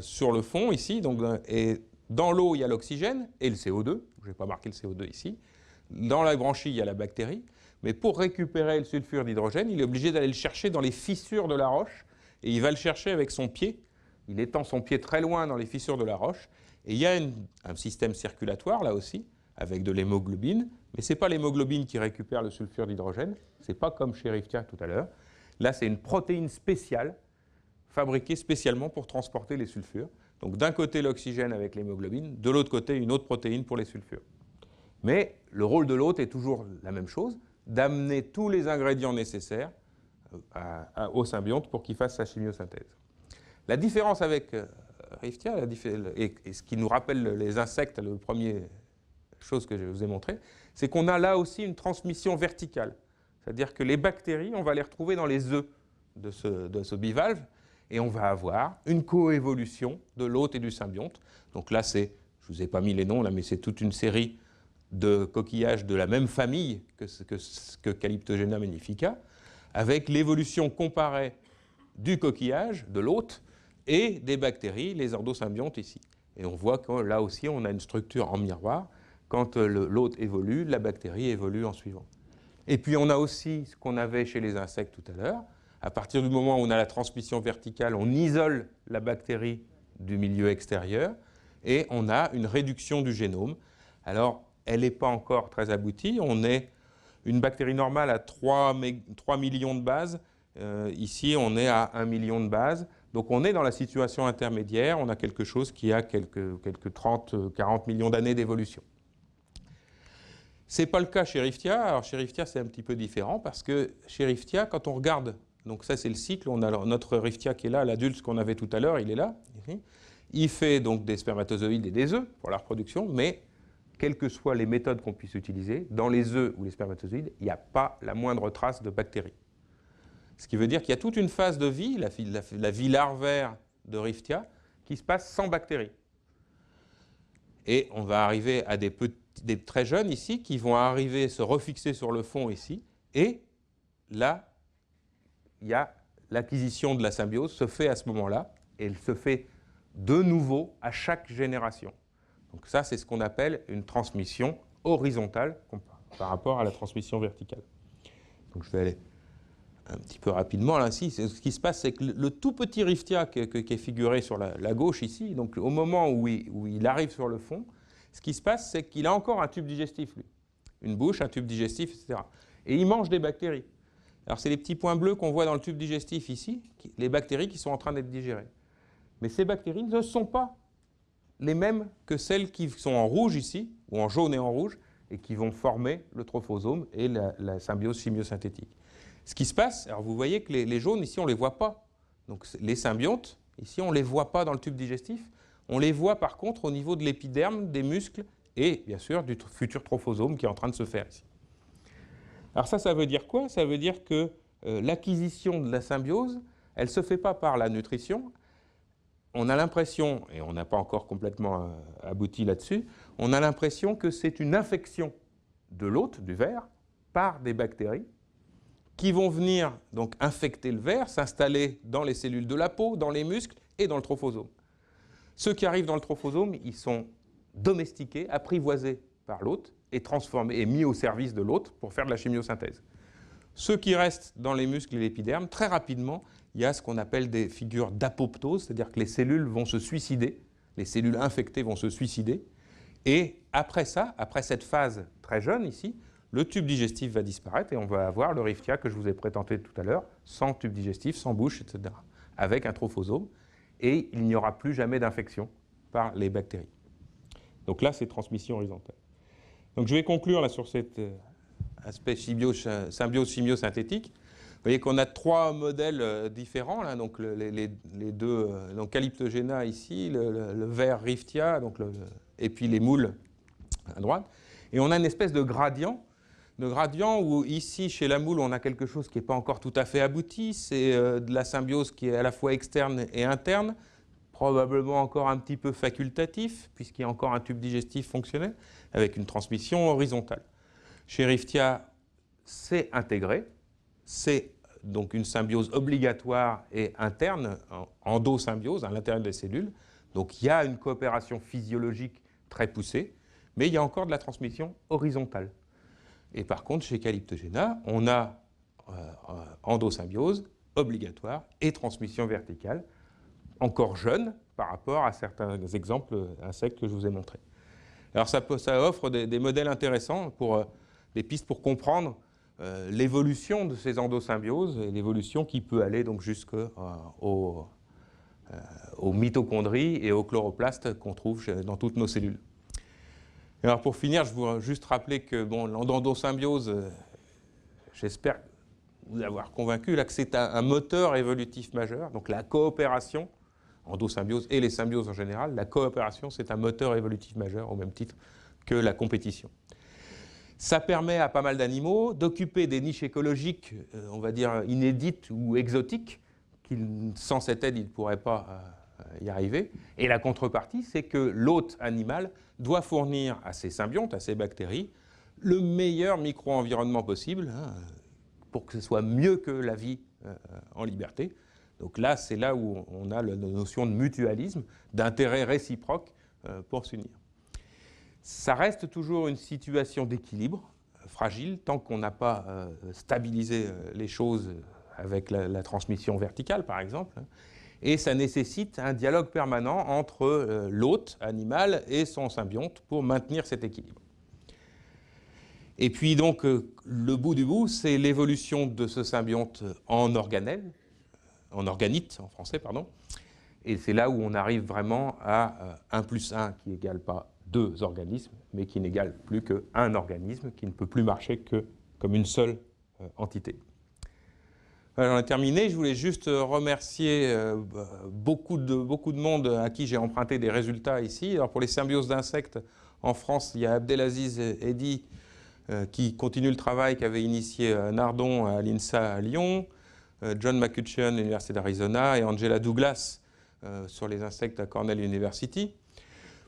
sur le fond, ici. Donc, et dans l'eau, il y a l'oxygène et le CO2. Je n'ai pas marqué le CO2 ici. Dans la branchie, il y a la bactérie. Mais pour récupérer le sulfure d'hydrogène, il est obligé d'aller le chercher dans les fissures de la roche. Et il va le chercher avec son pied. Il étend son pied très loin dans les fissures de la roche. Et il y a un système circulatoire, là aussi, avec de l'hémoglobine. Mais ce n'est pas l'hémoglobine qui récupère le sulfure d'hydrogène. Ce n'est pas comme chez Riftia tout à l'heure. Là, c'est une protéine spéciale, fabriquée spécialement pour transporter les sulfures. Donc d'un côté, l'oxygène avec l'hémoglobine, de l'autre côté, une autre protéine pour les sulfures. Mais le rôle de l'hôte est toujours la même chose, d'amener tous les ingrédients nécessaires au symbionte pour qu'il fasse sa chimiosynthèse. La différence avec Riftia, et ce qui nous rappelle les insectes, la première chose que je vous ai montré, c'est qu'on a là aussi une transmission verticale. C'est-à-dire que les bactéries, on va les retrouver dans les œufs de ce bivalve, et on va avoir une coévolution de l'hôte et du symbionte. Donc là, je ne vous ai pas mis les noms, là, mais c'est toute une série de coquillages de la même famille que Calyptogena magnifica, avec l'évolution comparée du coquillage, de l'hôte, et des bactéries, les endosymbiontes ici. Et on voit que là aussi, on a une structure en miroir. Quand l'hôte évolue, la bactérie évolue en suivant. Et puis on a aussi ce qu'on avait chez les insectes tout à l'heure. À partir du moment où on a la transmission verticale, on isole la bactérie du milieu extérieur et on a une réduction du génome. Alors, elle n'est pas encore très aboutie. On est une bactérie normale à 3 millions de bases. Ici, on est à 1 million de bases. Donc, on est dans la situation intermédiaire. On a quelque chose qui a quelques 30, 40 millions d'années d'évolution. Ce n'est pas le cas chez Riftia. Alors, chez Riftia, c'est un petit peu différent parce que chez Riftia, quand on regarde, donc ça, c'est le cycle, on a notre Riftia qui est là, l'adulte qu'on avait tout à l'heure, il est là. Il fait donc des spermatozoïdes et des œufs pour la reproduction, mais quelles que soient les méthodes qu'on puisse utiliser, dans les œufs ou les spermatozoïdes, il n'y a pas la moindre trace de bactéries. Ce qui veut dire qu'il y a toute une phase de vie, la vie larvaire de Riftia, qui se passe sans bactéries. Et on va arriver à des très jeunes ici, qui vont arriver se refixer sur le fond ici, et là, il y a l'acquisition de la symbiose se fait à ce moment-là, et elle se fait de nouveau à chaque génération. Donc ça, c'est ce qu'on appelle une transmission horizontale par rapport à la transmission verticale. Donc je vais aller un petit peu rapidement. Là, ici, ce qui se passe, c'est que le tout petit Riftia qui est figuré sur la gauche ici, donc au moment où il arrive sur le fond, ce qui se passe, c'est qu'il a encore un tube digestif, lui. Une bouche, un tube digestif, etc. Et il mange des bactéries. Alors c'est les petits points bleus qu'on voit dans le tube digestif ici, les bactéries qui sont en train d'être digérées. Mais ces bactéries ne sont pas les mêmes que celles qui sont en rouge ici, ou en jaune et en rouge, et qui vont former le trophosome et la symbiose chimiosynthétique. Ce qui se passe, alors vous voyez que les jaunes ici, on ne les voit pas. Donc les symbiontes, ici, on ne les voit pas dans le tube digestif. On les voit par contre au niveau de l'épiderme, des muscles et bien sûr du futur trophosome qui est en train de se faire ici. Alors ça veut dire quoi? Ça veut dire que l'acquisition de la symbiose, elle ne se fait pas par la nutrition. On a l'impression, et on n'a pas encore complètement abouti là-dessus, on a l'impression que c'est une infection de l'hôte, du ver, par des bactéries qui vont venir donc infecter le ver, s'installer dans les cellules de la peau, dans les muscles et dans le trophosome. Ceux qui arrivent dans le trophosome, ils sont domestiqués, apprivoisés par l'hôte et transformés et mis au service de l'hôte pour faire de la chimiosynthèse. Ceux qui restent dans les muscles et l'épiderme, très rapidement, il y a ce qu'on appelle des figures d'apoptose, c'est-à-dire que les cellules vont se suicider, les cellules infectées vont se suicider, et après ça, après cette phase très jeune ici, le tube digestif va disparaître et on va avoir le riftia que je vous ai présenté tout à l'heure, sans tube digestif, sans bouche, etc., avec un trophosome, et il n'y aura plus jamais d'infection par les bactéries. Donc là, c'est transmission horizontale. Donc je vais conclure là sur cet aspect symbiose chimiosynthétique. Vous voyez qu'on a trois modèles différents, là, donc les deux, donc Calyptogena ici, le ver riftia, donc et puis les moules à droite. Et on a une espèce de gradient où ici, chez la moule, on a quelque chose qui n'est pas encore tout à fait abouti. C'est de la symbiose qui est à la fois externe et interne, probablement encore un petit peu facultatif, puisqu'il y a encore un tube digestif fonctionnel, avec une transmission horizontale. Chez riftia, c'est intégré, c'est donc une symbiose obligatoire et interne, endosymbiose à l'intérieur des cellules. Donc il y a une coopération physiologique très poussée, mais il y a encore de la transmission horizontale. Et par contre, chez Calyptogena, on a endosymbiose obligatoire et transmission verticale, encore jeune par rapport à certains exemples insectes que je vous ai montrés. Alors ça offre des modèles intéressants, des pistes pour comprendre l'évolution de ces endosymbioses et l'évolution qui peut aller donc jusqu'aux mitochondries et aux chloroplastes qu'on trouve dans toutes nos cellules. Alors pour finir, je voudrais juste rappeler que l'endosymbiose, j'espère vous avoir convaincu là, que c'est un moteur évolutif majeur. Donc la coopération, endosymbiose et les symbioses en général, la coopération c'est un moteur évolutif majeur au même titre que la compétition. Ça permet à pas mal d'animaux d'occuper des niches écologiques, on va dire inédites ou exotiques, qui sans cette aide ils ne pourraient pas y arriver. Et la contrepartie, c'est que l'hôte animal doit fournir à ses symbiontes, à ses bactéries, le meilleur micro-environnement possible pour que ce soit mieux que la vie en liberté. Donc là, c'est là où on a la notion de mutualisme, d'intérêt réciproque pour s'unir. Ça reste toujours une situation d'équilibre fragile tant qu'on n'a pas stabilisé les choses avec la transmission verticale, par exemple. Et ça nécessite un dialogue permanent entre l'hôte animal et son symbionte pour maintenir cet équilibre. Et puis donc, le bout du bout, c'est l'évolution de ce symbionte en organelle, en organite, en français, pardon. Et c'est là où on arrive vraiment à 1 plus 1 qui n'égale pas 2 organismes, mais qui n'égale plus qu'un organisme qui ne peut plus marcher que comme une seule entité. J'en ai terminé. Je voulais juste remercier beaucoup de monde à qui j'ai emprunté des résultats ici. Alors pour les symbioses d'insectes, en France, il y a Abdelaziz Eddy qui continue le travail qu'avait initié Nardon à l'INSA à Lyon, John McCutcheon à l'Université d'Arizona et Angela Douglas sur les insectes à Cornell University.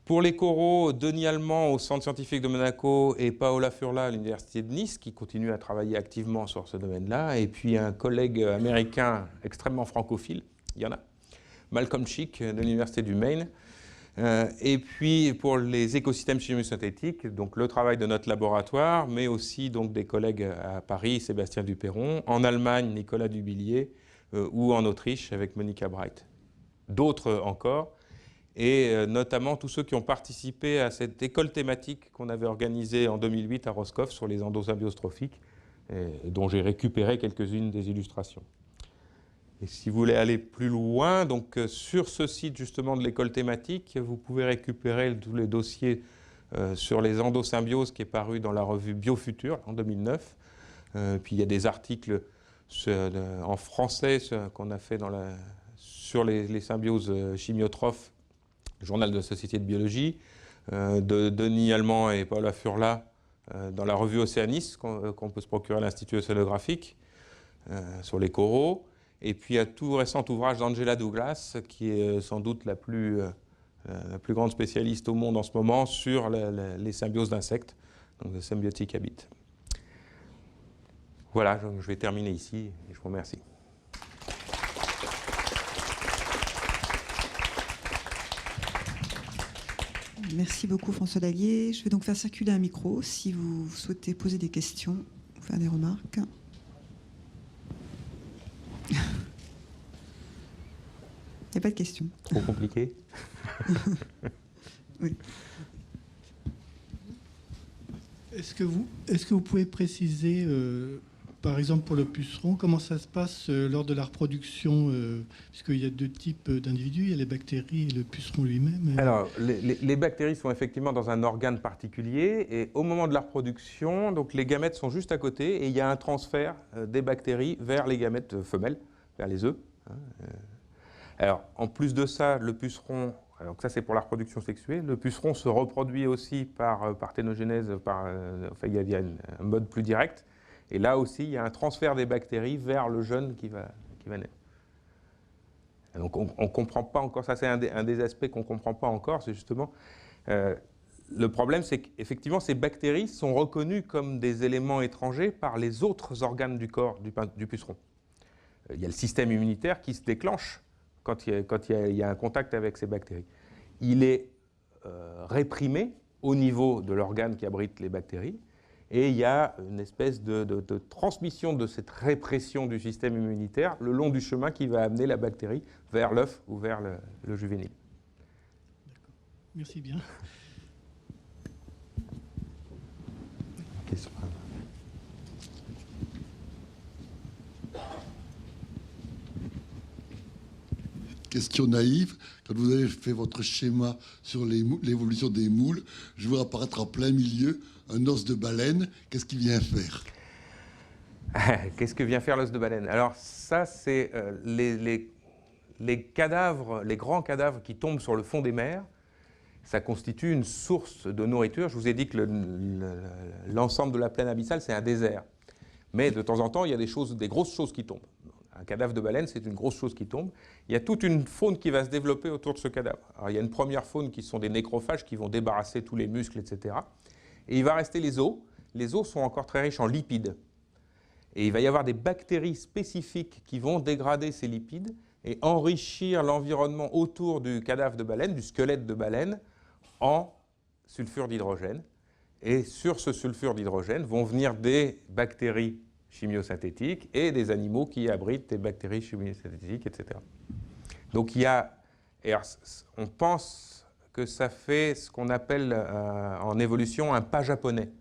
Pour les coraux, Denis Allemand au Centre scientifique de Monaco et Paola Furla à l'Université de Nice, qui continuent à travailler activement sur ce domaine-là. Et puis un collègue américain extrêmement francophile, il y en a, Malcolm Schick de l'Université du Maine. Et puis pour les écosystèmes chimiosynthétiques, donc le travail de notre laboratoire, mais aussi donc des collègues à Paris, Sébastien Duperron, en Allemagne, Nicolas Dubillier, ou en Autriche avec Monica Bright. D'autres encore. Et notamment tous ceux qui ont participé à cette école thématique qu'on avait organisée en 2008 à Roscoff sur les endosymbioses trophiques, dont j'ai récupéré quelques-unes des illustrations. Et si vous voulez aller plus loin, donc sur ce site justement de l'école thématique, vous pouvez récupérer tous les dossiers sur les endosymbioses qui est paru dans la revue Biofutur en 2009. Puis il y a des articles en français qu'on a fait sur les symbioses chimiotrophes, Journal de la Société de Biologie, de Denis Allemand et Paola Furla dans la revue Océanis qu'on peut se procurer à l'Institut océanographique sur les coraux. Et puis il y a tout récent ouvrage d'Angela Douglas, qui est sans doute la plus grande spécialiste au monde en ce moment sur les symbioses d'insectes, donc The Symbiotic Habit. Voilà, je vais terminer ici et je vous remercie. Merci beaucoup François Dallier. Je vais donc faire circuler un micro si vous souhaitez poser des questions ou faire des remarques. Il n'y a pas de questions. Trop compliqué? Oui. Est-ce que vous pouvez préciser, par exemple pour le puceron, comment ça se passe lors de la reproduction, puisqu'il y a deux types d'individus, il y a les bactéries et le puceron lui-même. Alors, les bactéries sont effectivement dans un organe particulier, et au moment de la reproduction, donc les gamètes sont juste à côté, et il y a un transfert des bactéries vers les gamètes femelles, vers les œufs. Alors, en plus de ça, le puceron, donc ça c'est pour la reproduction sexuée, le puceron se reproduit aussi par parthénogenèse, enfin il y a un mode plus direct, et là aussi il y a un transfert des bactéries vers le jeune qui va naître. Et donc on ne comprend pas encore, ça c'est un des aspects qu'on ne comprend pas encore, c'est justement, le problème c'est qu'effectivement ces bactéries sont reconnues comme des éléments étrangers par les autres organes du corps du puceron. Il y a le système immunitaire qui se déclenche quand il y a un contact avec ces bactéries. Il est réprimé au niveau de l'organe qui abrite les bactéries, et il y a une espèce de transmission de cette répression du système immunitaire le long du chemin qui va amener la bactérie vers l'œuf ou vers le juvénile. D'accord. Merci bien. Question. Question naïve, quand vous avez fait votre schéma sur l'évolution des moules, je vois apparaître en plein milieu un os de baleine. Qu'est-ce qu'il vient faire? Qu'est-ce que vient faire l'os de baleine? Alors ça, c'est les cadavres, les grands cadavres qui tombent sur le fond des mers. Ça constitue une source de nourriture. Je vous ai dit que l'ensemble de la plaine abyssale, c'est un désert. Mais de temps en temps, il y a des grosses choses qui tombent. Un cadavre de baleine, c'est une grosse chose qui tombe. Il y a toute une faune qui va se développer autour de ce cadavre. Alors, il y a une première faune qui sont des nécrophages qui vont débarrasser tous les muscles, etc. Et il va rester les os. Les os sont encore très riches en lipides. Et il va y avoir des bactéries spécifiques qui vont dégrader ces lipides et enrichir l'environnement autour du cadavre de baleine, du squelette de baleine, en sulfure d'hydrogène. Et sur ce sulfure d'hydrogène vont venir des bactéries chimiosynthétiques et des animaux qui abritent des bactéries chimiosynthétiques, etc. Donc on pense que ça fait ce qu'on appelle en évolution un pas japonais.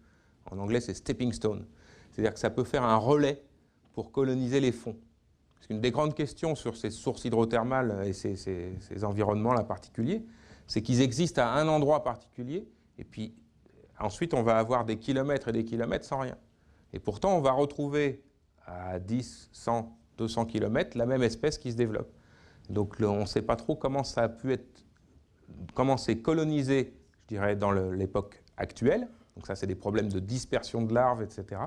En anglais, c'est stepping stone. C'est-à-dire que ça peut faire un relais pour coloniser les fonds. Parce qu'une des grandes questions sur ces sources hydrothermales et ces environnements-là particuliers, c'est qu'ils existent à un endroit particulier, et puis ensuite on va avoir des kilomètres et des kilomètres sans rien. Et pourtant, on va retrouver à 10, 100, 200 km la même espèce qui se développe. Donc on ne sait pas trop comment ça a pu être, comment c'est colonisé, je dirais, dans l'époque actuelle. Donc ça, c'est des problèmes de dispersion de larves, etc.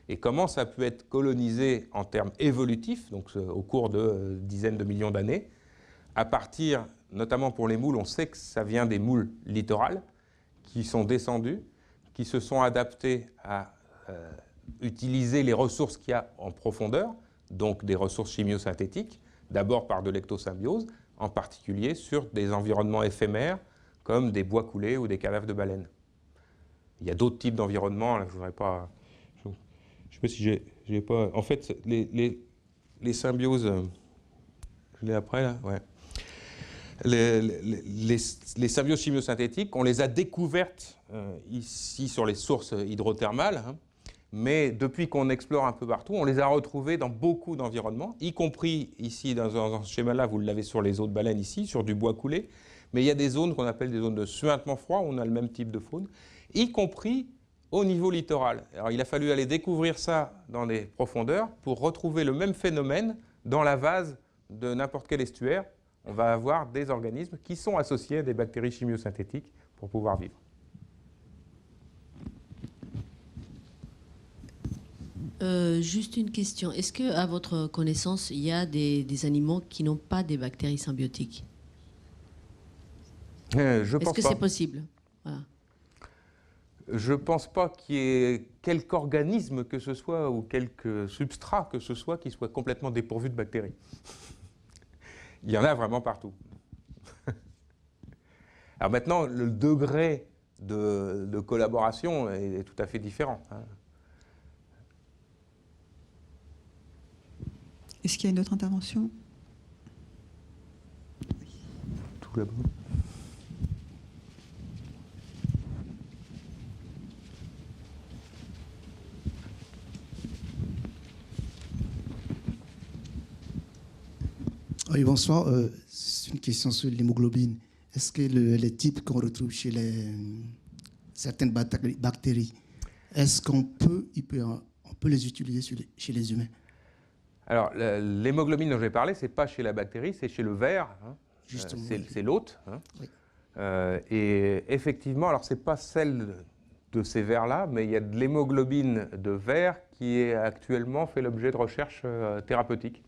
Et comment ça a pu être colonisé en termes évolutifs, donc au cours de dizaines de millions d'années. À partir, notamment pour les moules, on sait que ça vient des moules littorales qui sont descendus, qui se sont adaptés à utiliser les ressources qu'il y a en profondeur, donc des ressources chimiosynthétiques, d'abord par de l'ectosymbiose, en particulier sur des environnements éphémères comme des bois coulés ou des cadavres de baleines. Il y a d'autres types d'environnements, là, je ne voudrais pas... Je ne sais pas si j'ai pas... En fait, les symbioses... Je l'ai après, là? Ouais. Les symbioses chimiosynthétiques, on les a découvertes ici sur les sources hydrothermales, hein, mais depuis qu'on explore un peu partout, on les a retrouvées dans beaucoup d'environnements, y compris ici, dans ce schéma-là, vous l'avez sur les eaux de baleine ici, sur du bois coulé, mais il y a des zones qu'on appelle des zones de suintement froid, où on a le même type de faune, y compris au niveau littoral. Alors il a fallu aller découvrir ça dans les profondeurs pour retrouver le même phénomène dans la vase de n'importe quel estuaire. On va avoir des organismes qui sont associés à des bactéries chimiosynthétiques pour pouvoir vivre. Juste une question. Est-ce que, à votre connaissance, il y a des animaux qui n'ont pas des bactéries symbiotiques? Je Est-ce pense que pas. c'est possible? Voilà. Je pense pas qu'il y ait quelque organisme que ce soit ou quelque substrat que ce soit qui soit complètement dépourvu de bactéries. Il y en a vraiment partout. Alors maintenant, le degré de collaboration est tout à fait différent. Est-ce qu'il y a une autre intervention? Tout là-bas. Oui, bonsoir. C'est une question sur l'hémoglobine. Est-ce que les types qu'on retrouve chez certaines bactéries, est-ce qu'on peut les utiliser chez les humains? Alors, l'hémoglobine dont j'ai parlé, ce n'est pas chez la bactérie, c'est chez le ver. Justement. C'est l'hôte. Oui. Et effectivement, alors ce n'est pas celle de ces vers-là, mais il y a de l'hémoglobine de ver qui est actuellement fait l'objet de recherches thérapeutiques.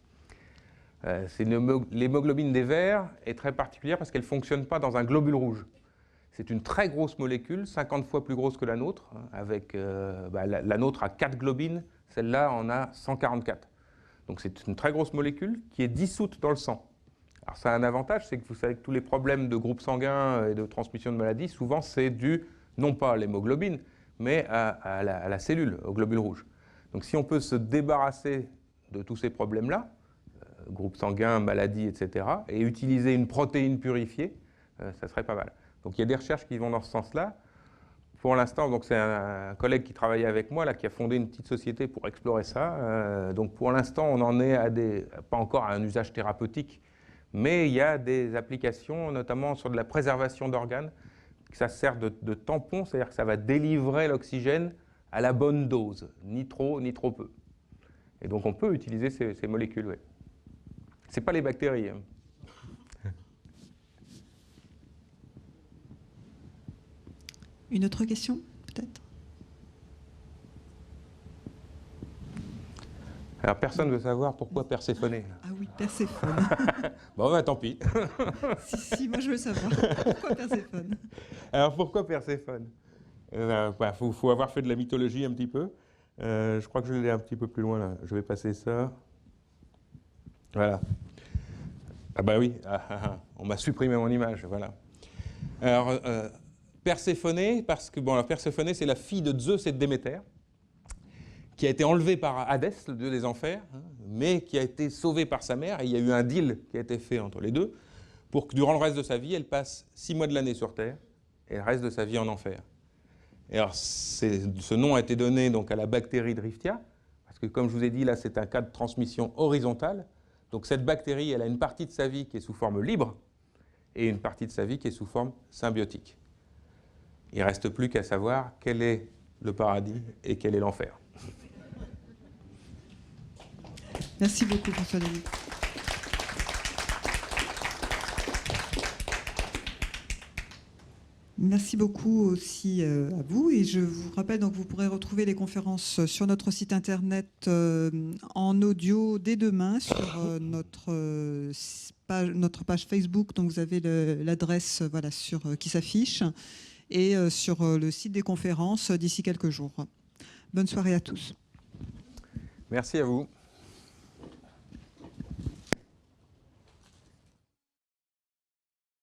L'hémoglobine des vers est très particulière parce qu'elle ne fonctionne pas dans un globule rouge. C'est une très grosse molécule, 50 fois plus grosse que la nôtre. Avec, la nôtre a 4 globines, celle-là en a 144. Donc c'est une très grosse molécule qui est dissoute dans le sang. Alors ça a un avantage, c'est que vous savez que tous les problèmes de groupe sanguin et de transmission de maladies, souvent c'est dû, non pas à l'hémoglobine, mais à la cellule, au globule rouge. Donc si on peut se débarrasser de tous ces problèmes-là, groupe sanguin, maladies, etc., et utiliser une protéine purifiée, ça serait pas mal. Donc il y a des recherches qui vont dans ce sens-là. Pour l'instant, donc c'est un collègue qui travaillait avec moi là, qui a fondé une petite société pour explorer ça. Donc pour l'instant, on en est pas encore à un usage thérapeutique, mais il y a des applications, notamment sur de la préservation d'organes. Ça sert de tampon, c'est-à-dire que ça va délivrer l'oxygène à la bonne dose, ni trop peu. Et donc on peut utiliser ces molécules. Ouais. C'est pas les bactéries. Une autre question, peut-être? Alors personne ne veut savoir pourquoi Perséphone. Ah oui, Perséphone. Bon, ben tant pis. si, moi je veux savoir. Pourquoi Perséphone? Alors pourquoi Perséphone? Faut avoir fait de la mythologie un petit peu. Je crois que je l'ai un petit peu plus loin là. Je vais passer ça. Voilà. Ah bah oui, on m'a supprimé mon image, voilà. Alors, Perséphone, parce que Perséphone, c'est la fille de Zeus et de Déméter, qui a été enlevée par Hadès, le dieu des enfers, mais qui a été sauvée par sa mère, et il y a eu un deal qui a été fait entre les deux, pour que durant le reste de sa vie, elle passe 6 mois de l'année sur Terre, et le reste de sa vie en enfer. Et alors, ce nom a été donné donc à la bactérie Driftia, parce que comme je vous ai dit, là, c'est un cas de transmission horizontale. Donc cette bactérie, elle a une partie de sa vie qui est sous forme libre et une partie de sa vie qui est sous forme symbiotique. Il ne reste plus qu'à savoir quel est le paradis et quel est l'enfer. Merci beaucoup, François Lévy. Merci beaucoup aussi à vous, et je vous rappelle donc vous pourrez retrouver les conférences sur notre site internet en audio dès demain sur notre page Facebook, donc vous avez l'adresse qui s'affiche, et sur le site des conférences d'ici quelques jours. Bonne soirée à tous. Merci à vous.